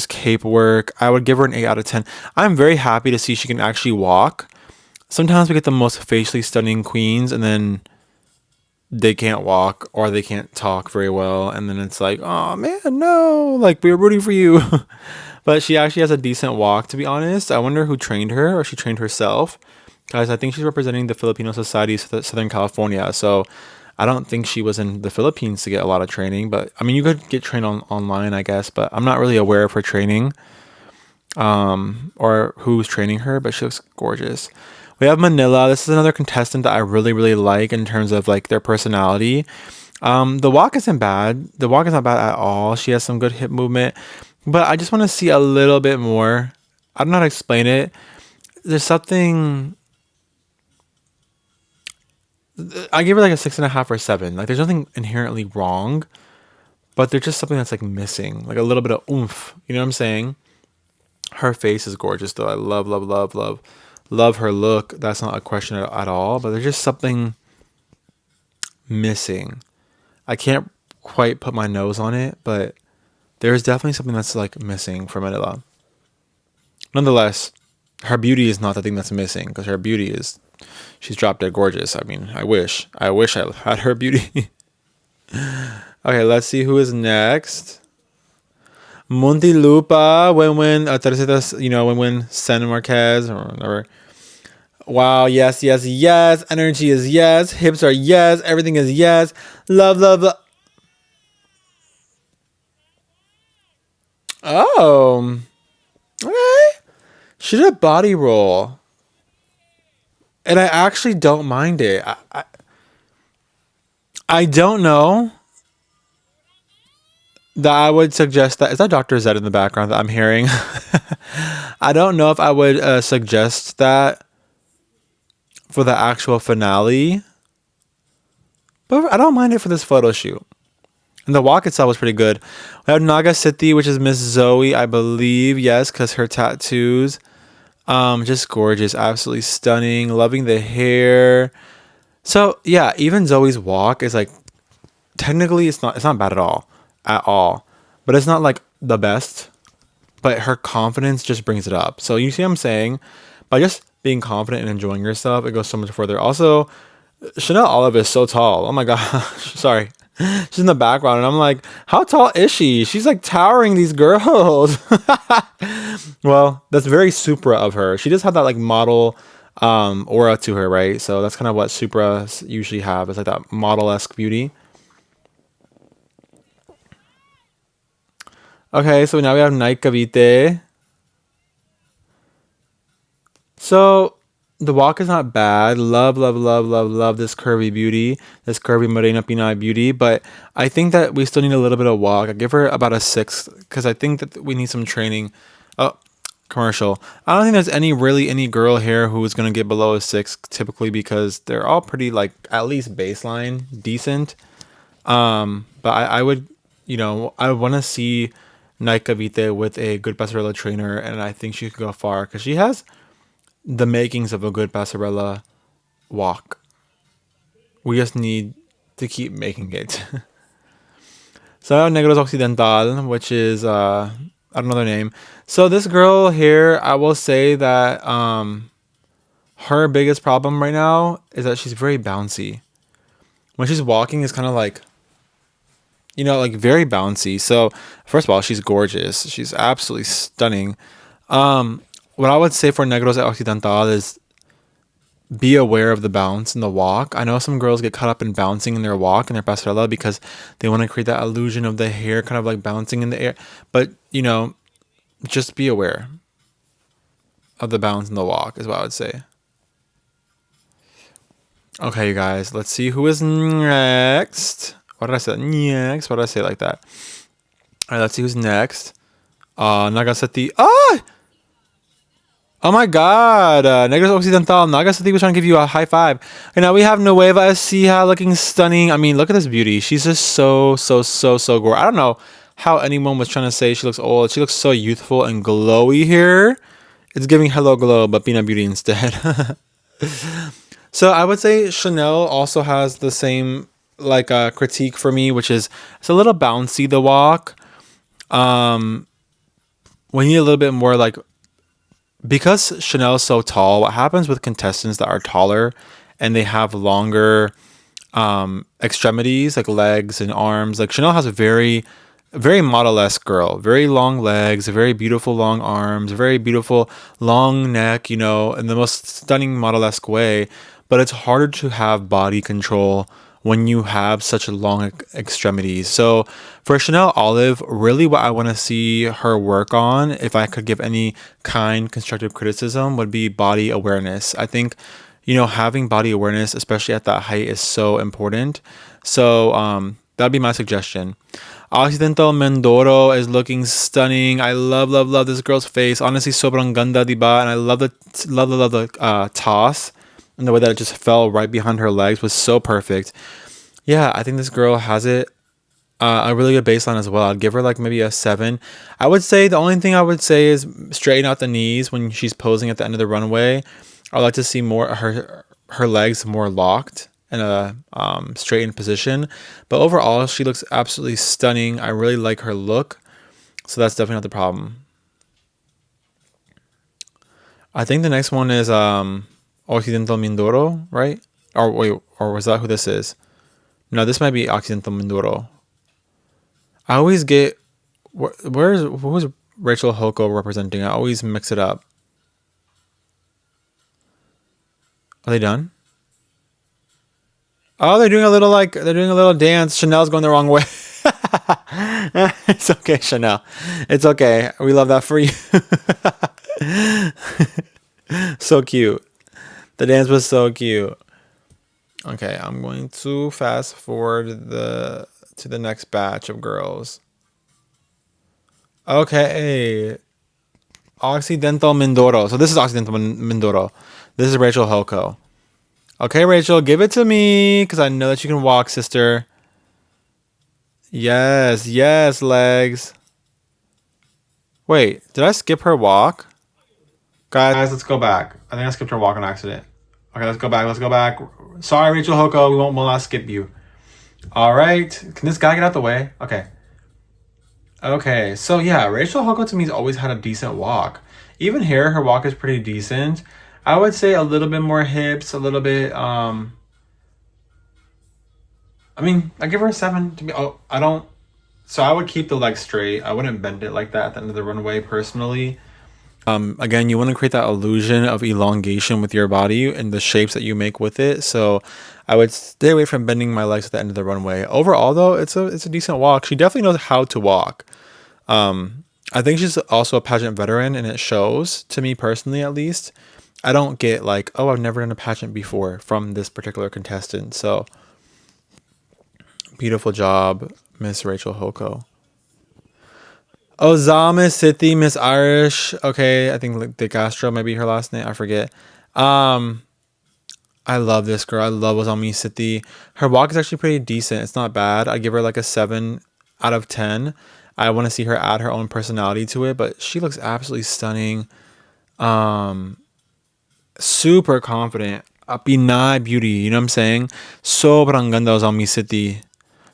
[SPEAKER 1] cape work. I would give her an 8 out of 10. I'm very happy to see she can actually walk. Sometimes we get the most facially stunning queens and then they can't walk or they can't talk very well, and then it's like, oh man, no, like we were rooting for you. But she actually has a decent walk, to be honest. I wonder who trained her, or she trained herself. Guys, I think she's representing the Filipino Society of Southern California. So I don't think she was in the Philippines to get a lot of training. But I mean, you could get trained online, I guess. But I'm not really aware of her training or who's training her. But she looks gorgeous. We have Manila. This is another contestant that I really, really like in terms of like their personality. The walk isn't bad. The walk is not bad at all. She has some good hip movement. But I just want to see a little bit more. I don't know how to explain it. There's something. I give her like a 6.5 or 7. Like there's nothing inherently wrong, but there's just something that's like missing, like a little bit of oomph. You know what I'm saying? Her face is gorgeous though. I love, love, love, love, love her look. That's not a question at all. But there's just something missing. I can't quite put my nose on it, but there's definitely something that's like missing from Manila. Nonetheless, her beauty is not the thing that's missing, because her beauty is, she's drop dead gorgeous. I mean, I wish I had her beauty. Okay, let's see who is next. Muntinlupa, Teresita, Win San Marquez or whatever. Wow, yes, yes, yes. Energy is yes. Hips are yes. Everything is yes. Love, love, love. Oh, okay. She did a body roll, and I actually don't mind it. I don't know that I would suggest that. Is that Dr. Z in the background that I'm hearing? I don't know if I would suggest that for the actual finale, but I don't mind it for this photo shoot. And the walk itself was pretty good. We have Naga City, which is Miss Zoe, I believe. Yes, because her tattoos, just gorgeous, absolutely stunning. Loving the hair. So yeah, even Zoe's walk is like, technically it's not bad at all, but it's not like the best. But her confidence just brings it up. So you see what I'm saying? By just being confident and enjoying yourself, it goes so much further. Also, Chanel Olive is so tall. Oh my gosh, sorry. She's in the background, and I'm like, how tall is she? She's like towering these girls. Well, that's very Supra of her. She does have that like model aura to her, right? So that's kind of what Supras usually have. It's like that model-esque beauty. Okay, so now we have Night Cavite. So the walk is not bad. Love, love, love, love, love this curvy beauty, this curvy Morena Pinay beauty. But I think that we still need a little bit of walk. I give her about a 6 because I think that we need some training. Oh, commercial. I don't think there's any girl here who is going to get below a 6 typically, because they're all pretty like at least baseline decent. But I would, I want to see Night Cavite with a good passerella trainer, and I think she could go far because she has the makings of a good passerella walk. We just need to keep making it. So Negros Occidental, which is I don't know their name. So this girl here, I will say that her biggest problem right now is that she's very bouncy. When she's walking, it's kind of like, like very bouncy. So first of all, she's gorgeous. She's absolutely stunning. What I would say for Negros Occidental is be aware of the bounce in the walk. I know some girls get caught up in bouncing in their walk and their passerella because they want to create that illusion of the hair kind of like bouncing in the air. But, just be aware of the bounce in the walk is what I would say. Okay, you guys, let's see who is next. What did I say? Next. What did I say like that? All right, let's see who's next. Nagasati. Oh my God, Negros Occidental, Nagasati was trying to give you a high five. And now we have Nueva Ecija looking stunning. I mean, look at this beauty. She's just so gorgeous. I don't know how anyone was trying to say she looks old. She looks so youthful and glowy here. It's giving Hello Glow, but Peanut Beauty instead. So I would say Chanel also has the same like critique for me, which is it's a little bouncy, the walk. We need a little bit more like, because Chanel is so tall, what happens with contestants that are taller and they have longer extremities, like legs and arms. Like Chanel has a very model-esque girl, very long legs, very beautiful long arms, very beautiful long neck, you know, in the most stunning model-esque way. But it's harder to have body control when you have such long extremities. So for Chanel Olive, really what I want to see her work on, if I could give any kind constructive criticism, would be body awareness. I think, you know, having body awareness, especially at that height, is so important. So that'd be my suggestion. Occidental Mindoro is looking stunning. I love this girl's face. Honestly, sobrang ganda, diba? And I love the toss, and the way that it just fell right behind her legs was so perfect. Yeah, I think this girl has it. A really good baseline as well. I'd give her like maybe a 7. I would say the only thing I would say is straighten out the knees when she's posing at the end of the runway. I'd like to see more her legs more locked in a straightened position. But overall, she looks absolutely stunning. I really like her look. So that's definitely not the problem. I think the next one is Occidental Mindoro, right? Or wait, or was that who this is? No, this might be Occidental Mindoro. I always get who's Rachel Hoko representing? I always mix it up. Are they done? Oh, they're doing a little dance. Chanel's going the wrong way. It's okay, Chanel. It's okay. We love that for you. So cute. The dance was so cute. Okay, I'm going to fast forward to the next batch of girls. Okay. Occidental Mindoro. So this is Occidental Mindoro. This is Rachel Hoko. Okay, Rachel, give it to me, because I know that you can walk, sister. Yes, legs. Wait, did I skip her walk? Guys, let's go back. I think I skipped her walk on accident. Okay, let's go back. Sorry, Rachel Hoko, we'll not skip you. All right, can this guy get out the way? Okay, so yeah, Rachel Hoko to me has always had a decent walk. Even here, her walk is pretty decent. I would say a little bit more hips, a little bit, I give her a 7 to be, so I would keep the leg straight. I wouldn't bend it like that at the end of the runway personally. Again, you want to create that illusion of elongation with your body and the shapes that you make with it. So I would stay away from bending my legs at the end of the runway. Overall though, it's a decent walk. She definitely knows how to walk. I think she's also a pageant veteran, and it shows, to me personally at least. I don't get like, oh, I've never done a pageant before from this particular contestant. So beautiful job, Miss Rachel Hoko. Ozama City, Miss Irish. Okay, I think like De Castro might be her last name. I forget. I love this girl. I love Ozami City. Her walk is actually pretty decent. It's not bad. I give her like a 7 out of 10. I want to see her add her own personality to it, but she looks absolutely stunning. Super confident. Pinay beauty, you know what I'm saying? Sobrang ganda Ozami City.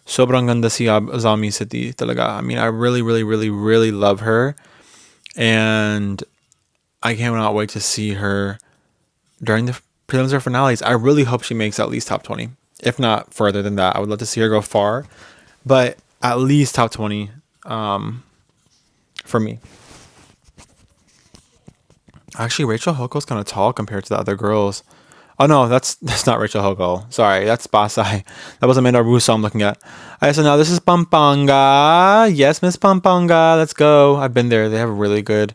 [SPEAKER 1] Sobrang ganda si Ozami City talaga. I mean, I really love her. And I cannot wait to see her during the prelims or finales. I really hope she makes at least top 20. If not further than that, I would love to see her go far. But at least top 20 for me. Actually, Rachel Hoko's kind of tall compared to the other girls. Oh no, that's not Rachel Hoko. Sorry, that's Basai. That was Amanda Russo I'm looking at. Alright, so now this is Pampanga. Yes, Miss Pampanga. Let's go. I've been there. They have really good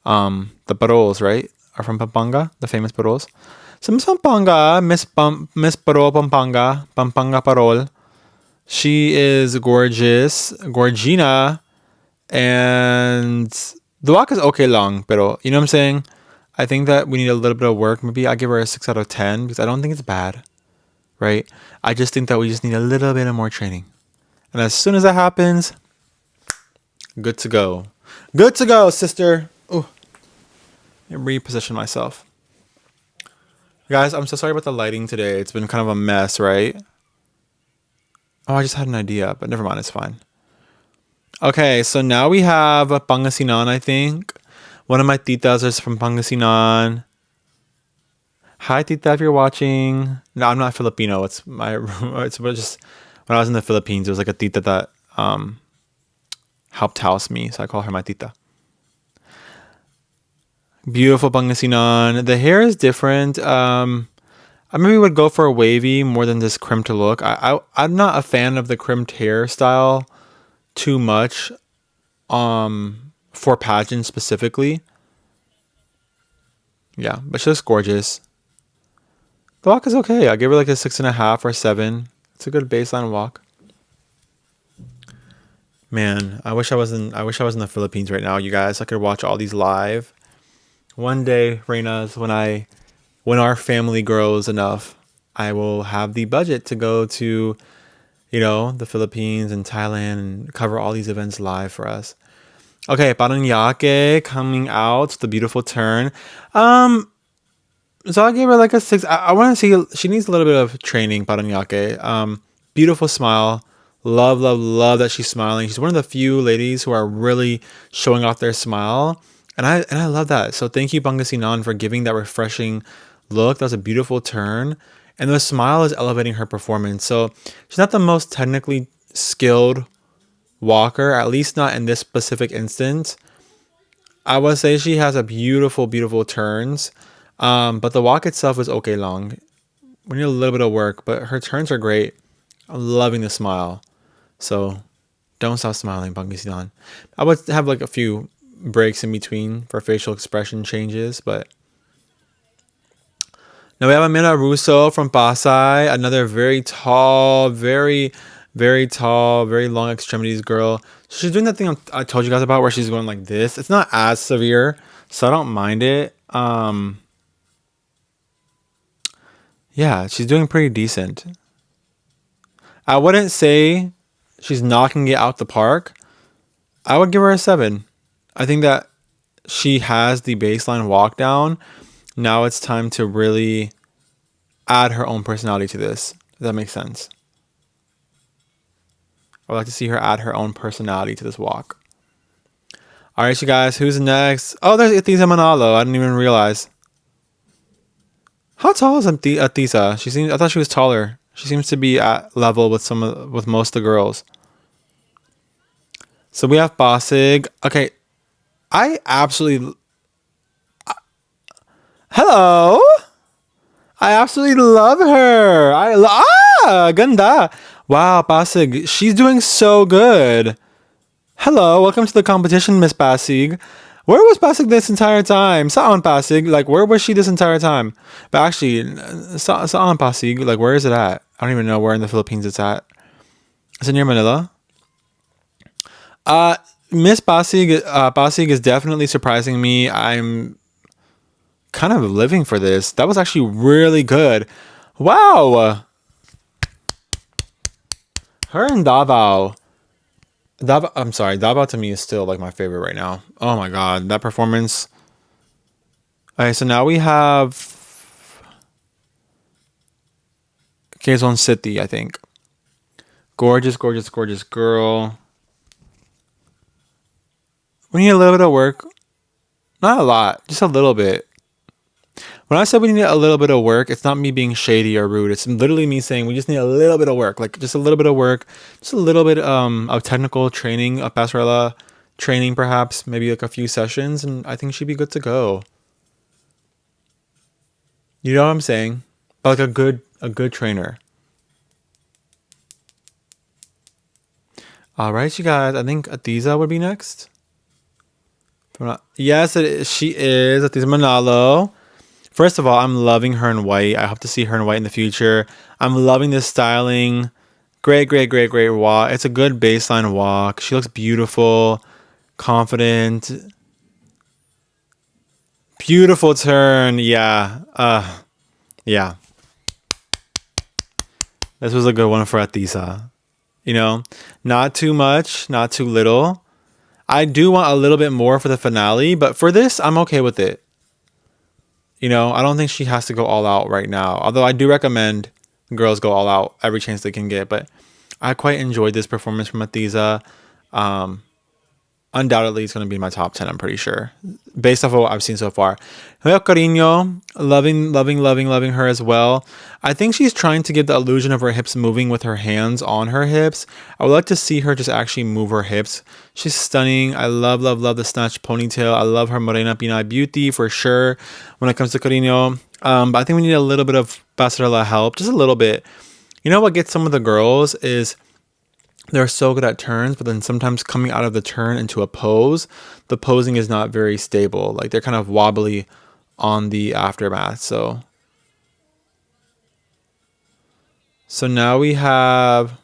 [SPEAKER 1] the paroles, right? Are from Pampanga, the famous paroles. So Miss Pampanga, Miss Parol Pampanga, Pampanga Parol. She is gorgeous, Gorgina, and the walk is okay long, pero you know what I'm saying? I think that we need a little bit of work. Maybe I give her a 6 out of 10 because I don't think it's bad, right? I just think that we just need a little bit of more training. And as soon as that happens, good to go. Good to go, sister. Oh, reposition myself. Guys, I'm so sorry about the lighting today. It's been kind of a mess, right? Oh, I just had an idea, but never mind. It's fine. Okay, so now we have Pangasinan, I think. One of my titas is from Pangasinan. Hi, Tita, if you're watching. No, I'm not Filipino. It's just when I was in the Philippines, it was like a Tita that helped house me, so I call her my Tita. Beautiful Pangasinan. The hair is different. I maybe would go for a wavy more than this crimped look. I'm not a fan of the crimped hairstyle too much. For pageants specifically. Yeah, but she looks gorgeous. The walk is okay. I give her like a 6.5 or 7. It's a good baseline walk. Man, I wish I was in the Philippines right now, you guys. I could watch all these live. One day, Reyna's, when our family grows enough, I will have the budget to go to, the Philippines and Thailand and cover all these events live for us. Okay, Paranaque coming out, the beautiful turn. So I gave her like a 6. I want to see, she needs a little bit of training, Paranaque. Beautiful smile. Love, love, love that she's smiling. She's one of the few ladies who are really showing off their smile. And I love that. So thank you, Pangasinan, for giving that refreshing look. That was a beautiful turn. And the smile is elevating her performance. So she's not the most technically skilled walker, at least not in this specific instance. I would say she has a beautiful, beautiful turns. But the walk itself is okay long. We need a little bit of work, but her turns are great. I'm loving the smile. So don't stop smiling, Pangasinan. I would have like a few breaks in between for facial expression changes, but now we have Amanda Russo from Pasay, another very tall, very, very tall, very long extremities girl. So she's doing that thing I told you guys about where she's going like this. It's not as severe, so I don't mind it. Yeah, she's doing pretty decent. I wouldn't say she's knocking it out the park. I would give her a 7. I think that she has the baseline walk down. Now it's time to really add her own personality to this. Does that make sense? I would like to see her add her own personality to this walk. All right, you guys, who's next? Oh, there's Atisa Manalo. I didn't even realize. How tall is Atisa? I thought she was taller. She seems to be at level with most of the girls. So we have Pasig. Okay, hello. I absolutely love her. Ganda. Wow, Pasig. She's doing so good. Hello, welcome to the competition, Miss Pasig. Where was Pasig this entire time? Saan Pasig? Like, where was she this entire time? But actually, Saan Pasig? Like, where is it at? I don't even know where in the Philippines it's at. Is it near Manila? Miss Pasig is definitely surprising me. I'm kind of living for this. That was actually really good. Wow. Her and Davao. I'm sorry, Davao to me is still like my favorite right now. Oh my god, that performance. Okay, so now we have Quezon City, I think. Gorgeous, gorgeous, gorgeous girl. We need a little bit of work. Not a lot, just a little bit. When I said we need a little bit of work, it's not me being shady or rude. It's literally me saying we just need a little bit of work. Like, just a little bit of work. Just a little bit of technical training, a passerella training perhaps. Maybe like a few sessions. And I think she'd be good to go. You know what I'm saying? But like a good trainer. Alright, you guys. I think Atiza would be next. Yes, she is. Atiza Manalo. First of all, I'm loving her in white. I hope to see her in white in the future. I'm loving this styling. Great, great, great, great walk. It's a good baseline walk. She looks beautiful, confident. Beautiful turn. Yeah. Yeah. This was a good one for Atisa. Not too much, not too little. I do want a little bit more for the finale, but for this, I'm okay with it. I don't think she has to go all out right now. Although I do recommend girls go all out every chance they can get. But I quite enjoyed this performance from Atiza. I undoubtedly it's going to be my top 10, I'm pretty sure, based off of what I've seen so far. Well, Carino, loving her as well. I think she's trying to give the illusion of her hips moving with her hands on her hips. I would like to see her just actually move her hips. She's stunning. I love the snatch ponytail. I love her Morena Pinay beauty for sure when it comes to Carino. But I think we need a little bit of passerella help, just a little bit. You know what gets some of the girls is they're so good at turns, but then sometimes coming out of the turn into a pose, the posing is not very stable. Like they're kind of wobbly on the aftermath. So now we have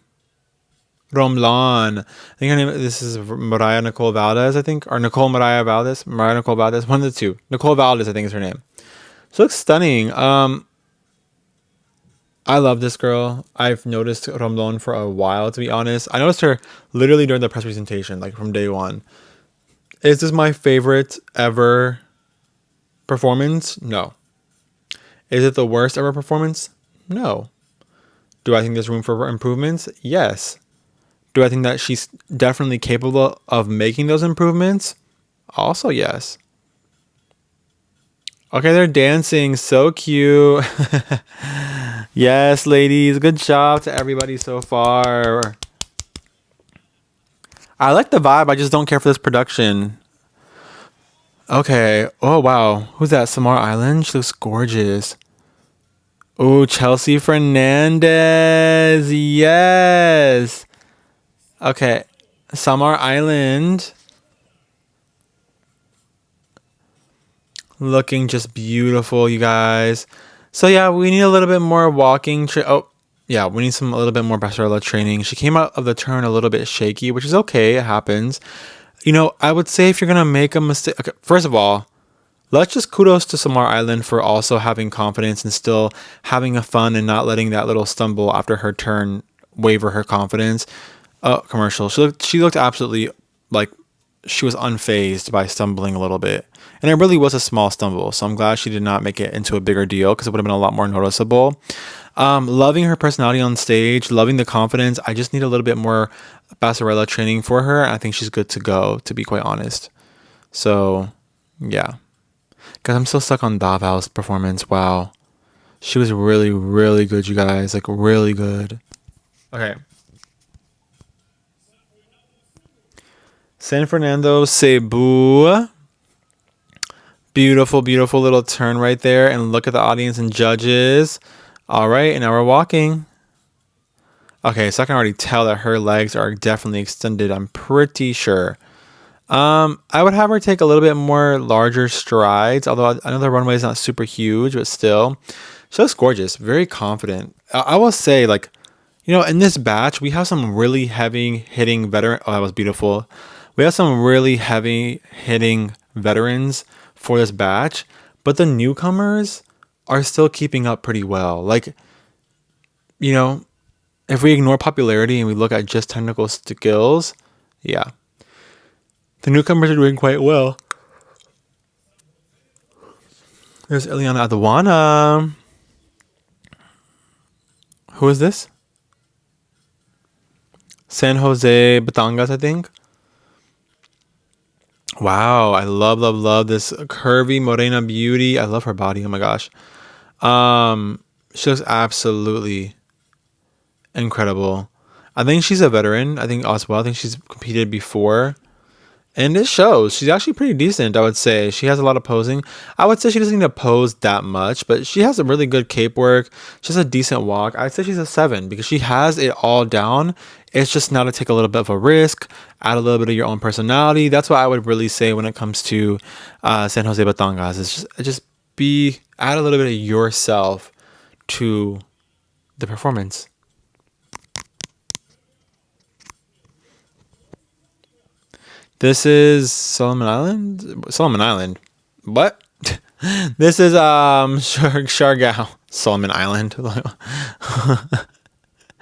[SPEAKER 1] Romlan. I think her name, this is Mariah Nicole Valdez, I think, or Nicole Mariah Valdez, Mariah Nicole Valdez, one of the two. Nicole Valdez, I think is her name. She looks stunning. I love this girl. I've noticed Romlan for a while, to be honest. I noticed her literally during the press presentation, like from day one. Is this my favorite ever performance? No. Is it the worst ever performance? No. Do I think there's room for improvements? Yes. Do I think that she's definitely capable of making those improvements? Also, yes. Okay, they're dancing. So cute. Yes, ladies. Good job to everybody so far. I like the vibe. I just don't care for this production. Okay. Oh, wow. Who's that? Samar Island? She looks gorgeous. Oh, Chelsea Fernandez. Yes. Okay. Samar Island. Looking just beautiful, you guys. So yeah, we need a little bit more walking. Oh, yeah, we need a little bit more passerella training. She came out of the turn a little bit shaky, which is okay. It happens. You know, I would say if you're gonna make a mistake, okay, first of all, let's just kudos to Samar Island for also having confidence and still having a fun and not letting that little stumble after her turn waver her confidence. Commercial. She looked absolutely like she was unfazed by stumbling a little bit. And it really was a small stumble. So I'm glad she did not make it into a bigger deal because it would have been a lot more noticeable. Loving her personality on stage, loving the confidence. I just need a little bit more passerella training for her. I think she's good to go, to be quite honest. So, yeah. Because I'm still stuck on Daval's performance. Wow. She was really, really good, you guys. Like, really good. Okay. San Fernando, Cebu. Beautiful little turn right there. And look at the audience and judges. All right, and now we're walking. Okay, so I can already tell that her legs are definitely extended, I'm pretty sure. I would have her take a little bit more larger strides, although I know the runway is not super huge, but still. She looks gorgeous, very confident. I will say, like, you know, in this batch, we have some really heavy hitting veteran. Oh, that was beautiful. We have some really heavy hitting veterans for this batch, but the newcomers are still keeping up pretty well. Like, you know, if we ignore popularity and we look at just technical skills, yeah, the newcomers are doing quite well. There's Ileana Aduana. Who is this? San Jose Batangas, I think. Wow, I love this curvy Morena beauty. I love her body. Oh my gosh. She looks absolutely incredible. I think she's a veteran. I think as well. I think she's competed before. And it shows. She's actually pretty decent, I would say. She has a lot of posing. I would say she doesn't need to pose that much, but she has a really good cape work. She has a decent walk. I'd say she's a 7 because she has it all down. It's just now to take a little bit of a risk, add a little bit of your own personality. That's what I would really say when it comes to San Jose Batangas. It's just add a little bit of yourself to the performance. This is Solomon Island? Solomon Island. What? This is Siargao. Solomon Island.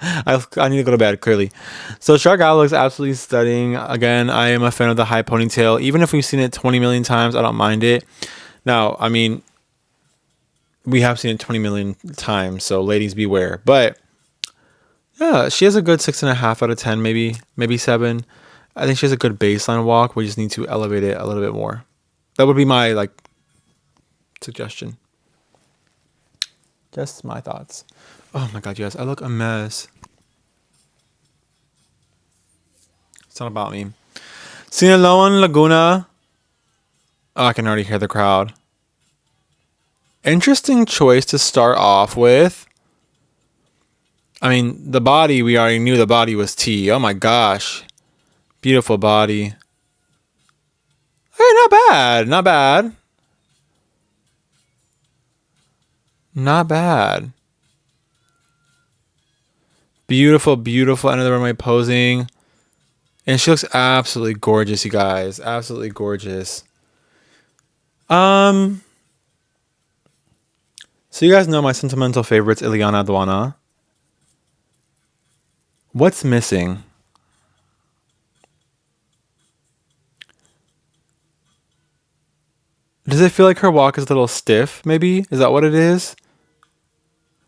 [SPEAKER 1] I need to go to bed, clearly. So Siargao looks absolutely stunning. Again, I am a fan of the high ponytail. Even if we've seen it 20 million times, I don't mind it. Now, I mean, we have seen it 20 million times, so ladies beware. But yeah, she has a good 6.5 out of 10, maybe 7. I think she has a good baseline walk. We just need to elevate it a little bit more. That would be my like suggestion. Just my thoughts. Oh my god, yes, I look a mess. It's not about me. Sinaloan Laguna. Oh, I can already hear the crowd. Interesting choice to start off with. I mean, the body, we already knew the body was T. Oh my gosh. Beautiful body. Hey, not bad. Not bad. Not bad. Beautiful, beautiful end of the runway posing. And she looks absolutely gorgeous, you guys. Absolutely gorgeous. So you guys know my sentimental favorites, Ileana Aduana. What's missing? Does it feel like her walk is a little stiff, maybe? Is that what it is?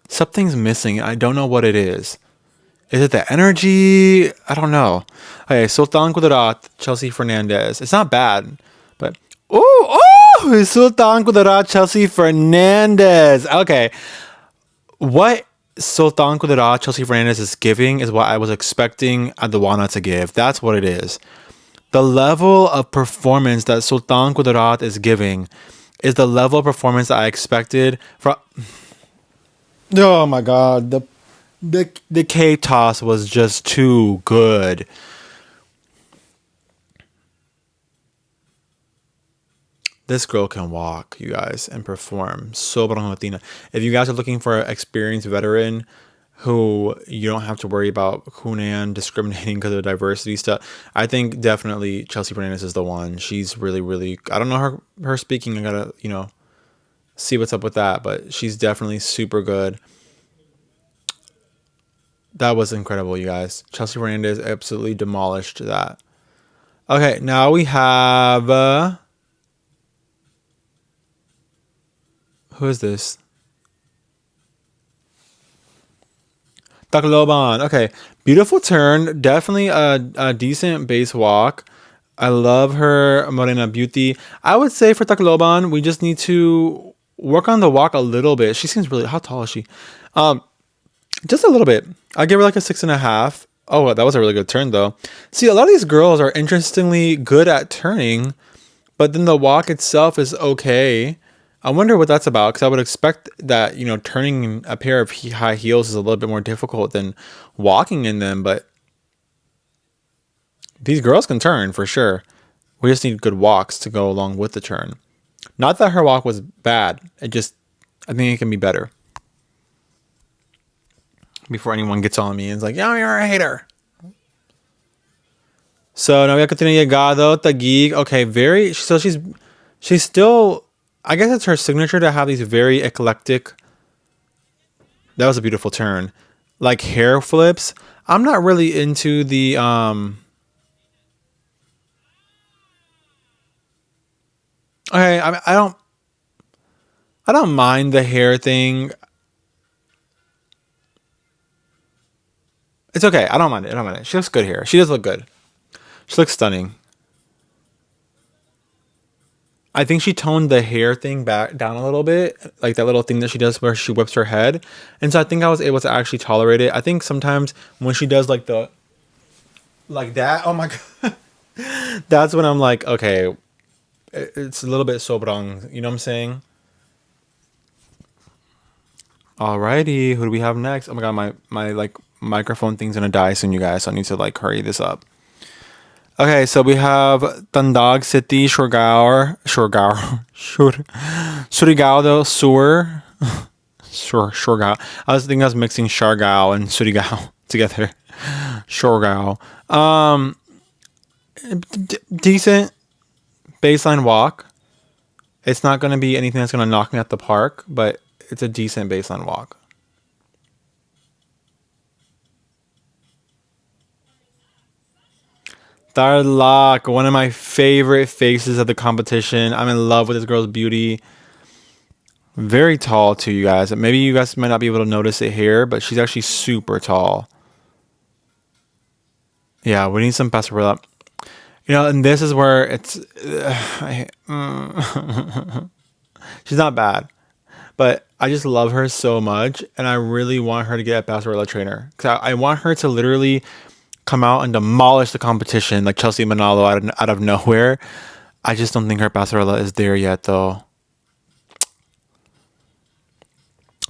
[SPEAKER 1] Something's missing. I don't know what it is. Is it the energy? I don't know. Okay, Sultan Kudarat, Chelsea Fernandez. It's not bad, but... Oh! Sultan Kudarat, Chelsea Fernandez. Okay. What Sultan Kudarat, Chelsea Fernandez is giving is what I was expecting Aduana to give. That's what it is. The level of performance that Sultan Kudarat is giving is the level of performance that I expected from... Oh my god, the K toss was just too good. This girl can walk, you guys, and perform. Sobrang Latina. If you guys are looking for an experienced veteran who you don't have to worry about Hunan discriminating because of diversity stuff, I think definitely Chelsea Fernandez is the one. She's really, really... I don't know her speaking. I gotta, see what's up with that, but she's definitely super good. That was incredible, you guys. Chelsea Fernandez absolutely demolished that. Okay, now we have... who is this? Tacloban. Okay, beautiful turn. Definitely a decent base walk. I love her Morena beauty. I would say for Tacloban, we just need to work on the walk a little bit. She seems really... How tall is she? Just a little bit. I'll give her like a 6.5. Oh, that was a really good turn though. See, a lot of these girls are interestingly good at turning, but then the walk itself is okay. I wonder what that's about, because I would expect that, turning a pair of high heels is a little bit more difficult than walking in them, but these girls can turn for sure. We just need good walks to go along with the turn. Not that her walk was bad. I think it can be better. Before anyone gets on me and is like, yeah, you're a hater. So now we have Katina Llegado, Taguig. Okay, so she's still... I guess it's her signature to have these very eclectic... That was a beautiful turn. Like hair flips. I'm not really into the... Okay, I don't mind the hair thing. It's okay. I don't mind it. She looks good here. She does look good. She looks stunning. I think she toned the hair thing back down a little bit, like that little thing that she does where she whips her head. And so I think I was able to actually tolerate it. I think sometimes when she does like that, oh my god, that's when I'm like, okay, it's a little bit sobrang. You know what I'm saying? Alrighty, who do we have next? Oh my god, my like microphone thing's gonna die soon, you guys. So I need to like hurry this up. Okay, so we have Tandag City, Surigao do Sur. Surigao. I was thinking I was mixing Siargao and Surigao together. Surigao. Decent baseline walk. It's not going to be anything that's going to knock me at the park, but it's a decent baseline walk. Tarlac, one of my favorite faces of the competition. I'm in love with this girl's beauty. Very tall too, you guys. Maybe you guys might not be able to notice it here, but she's actually super tall. Yeah, we need some pasarela. You know, and this is where it's she's not bad, but I just love her so much, and I really want her to get a Passerella trainer because I want her to literally come out and demolish the competition like Chelsea Manalo out of nowhere. I just don't think her Passerella is there yet, though.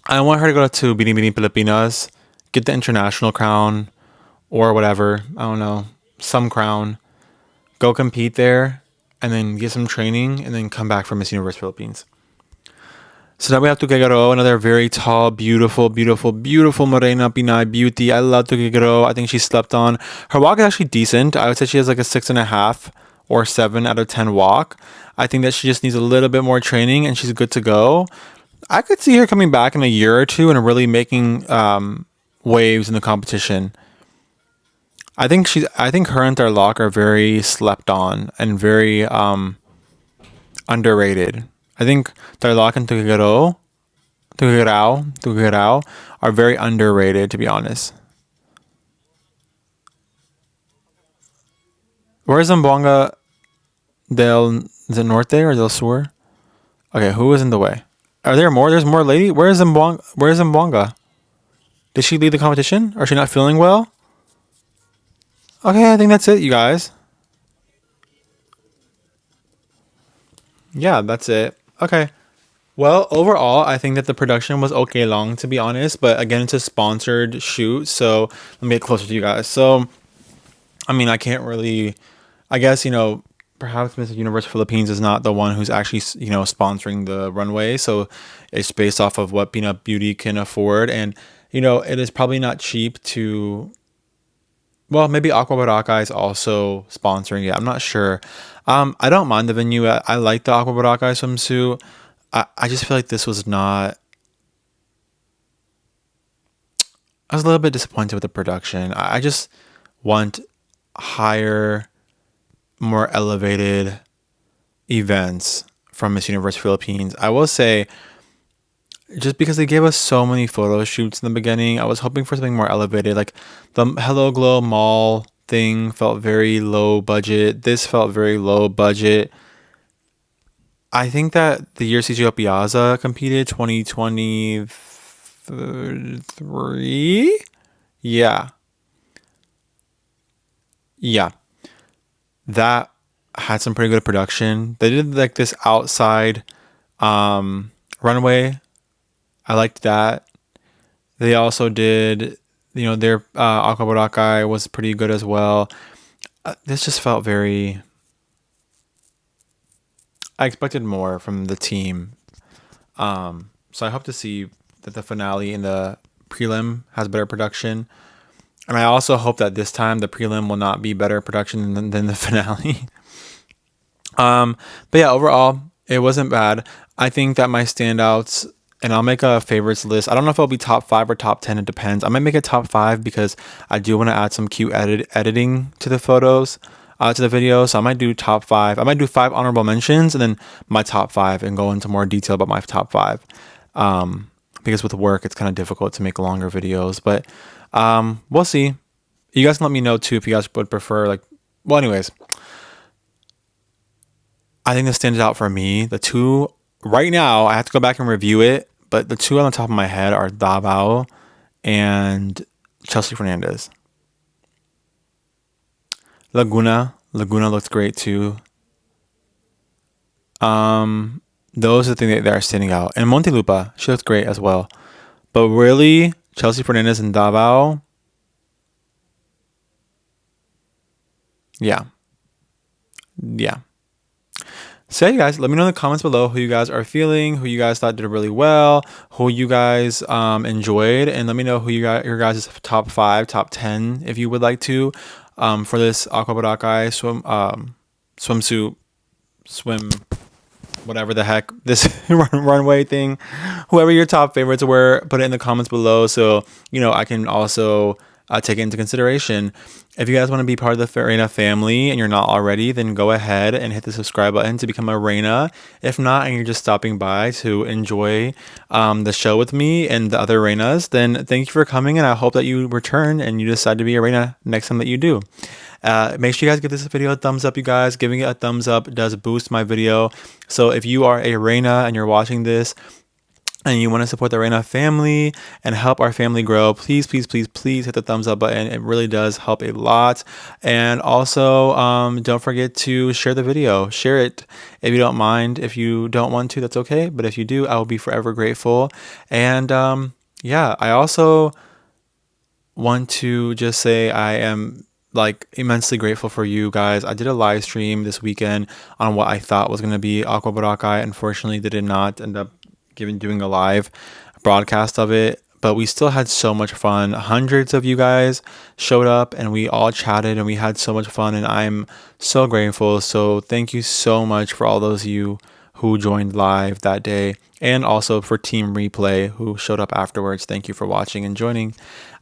[SPEAKER 1] I want her to go to Bini Bini Pilipinas, get the international crown or whatever. I don't know, some crown. Go compete there, and then get some training, and then come back for Miss Universe Philippines. So now we have Tukegaro, another very tall, beautiful, beautiful, beautiful Morena Pinay beauty. I love Tukegaro. I think she slept on. Her walk is actually decent. I would say she has like a 6.5 or 7 out of 10 walk. I think that she just needs a little bit more training, and she's good to go. I could see her coming back in a year or two and really making waves in the competition. I think her and Tarlac are very slept on and very underrated. I think Tarlac and Tuguegarao are very underrated, to be honest. Where's Zamboanga del Norte or del Sur? Okay, who is in the way? Are there more? There's more lady. Where is Zamboanga? Where is Zamboanga? Did she lead the competition? Or is she not feeling well? Okay, I think that's it, you guys. Yeah, that's it. Okay. Well, overall, I think that the production was okay long, to be honest. But again, it's a sponsored shoot, so let me get closer to you guys. So, I mean, I can't really. I guess perhaps Miss Universe Philippines is not the one who's actually sponsoring the runway, so it's based off of what Peanut Beauty can afford, and it is probably not cheap to. Well, maybe Aqua Boracay is also sponsoring it. I'm not sure. I don't mind the venue. I like the Aqua Boracay swimsuit. I just feel like this was not. I was a little bit disappointed with the production. I just want higher, more elevated events from Miss Universe Philippines. I will say, just because they gave us so many photo shoots in the beginning, I was hoping for something more elevated. Like the Hello Glow Mall thing felt very low budget. This felt very low budget. I think that the year CGO Piazza competed, 2023. Yeah. Yeah. That had some pretty good production. They did like this outside runway. I liked that. They also did, their Aqua Boracay was pretty good as well. This just felt very. I expected more from the team. So I hope to see that the finale and the prelim has better production. And I also hope that this time the prelim will not be better production than the finale. But yeah, overall, it wasn't bad. I think that my standouts, and I'll make a favorites list. I don't know if it'll be top 5 or top 10. It depends. I might make it top 5 because I do want to add some cute editing to the photos, to the video. So I might do top 5. I might do 5 honorable mentions and then my top 5 and go into more detail about my top 5. Because with work, it's kind of difficult to make longer videos. But we'll see. You guys can let me know too if you guys would prefer anyways. I think this stands out for me. The two right now, I have to go back and review it, but the two on the top of my head are Davao and Chelsea Fernandez. Laguna looks great too. Those are the things that are standing out. And Montelupa, she looks great as well. But really, Chelsea Fernandez and Davao. Yeah. So yeah, you guys, let me know in the comments below who you guys are feeling, who you guys thought did really well, who you guys enjoyed, and let me know who your guys' top 5, top 10, if you would like to, for this Aqua Boracay swimsuit, whatever the heck, this runway thing. Whoever your top favorites were, put it in the comments below so I can also take it into consideration. If you guys want to be part of the Reyna family and you're not already, then go ahead and hit the subscribe button to become a Reyna. If not, and you're just stopping by to enjoy the show with me and the other Reynas, then thank you for coming, and I hope that you return and you decide to be a Reyna next time that you do. Make sure you guys give this video a thumbs up, you guys. Giving it a thumbs up does boost my video. So if you are a Reyna and you're watching this, and you want to support the Reyna family and help our family grow, please, please, please, please hit the thumbs up button. It really does help a lot. And also, don't forget to share the video. Share it if you don't mind. If you don't want to, that's okay. But if you do, I will be forever grateful. And yeah, I also want to just say I am like immensely grateful for you guys. I did a live stream this weekend on what I thought was going to be Aqua Boracay. Unfortunately, they did not end up doing a live broadcast of it, but we still had so much fun. Hundreds of you guys showed up and we all chatted and we had so much fun, and I'm so grateful. So thank you so much for all those of you who joined live that day, and also for Team Replay who showed up afterwards. Thank you for watching and joining.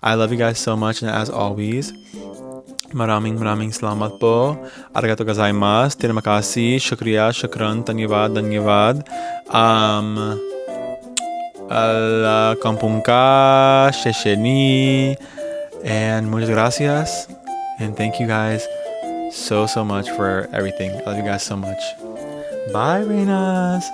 [SPEAKER 1] I love you guys so much, and as always, maraming salamat po. Arigato gozaimasu. Terima kasih. Shukriya. Shukran. Dhanyavad. Kampung ka, shesheni, and muchas gracias, and thank you guys so much for everything. I love you guys so much. Bye, Reynas.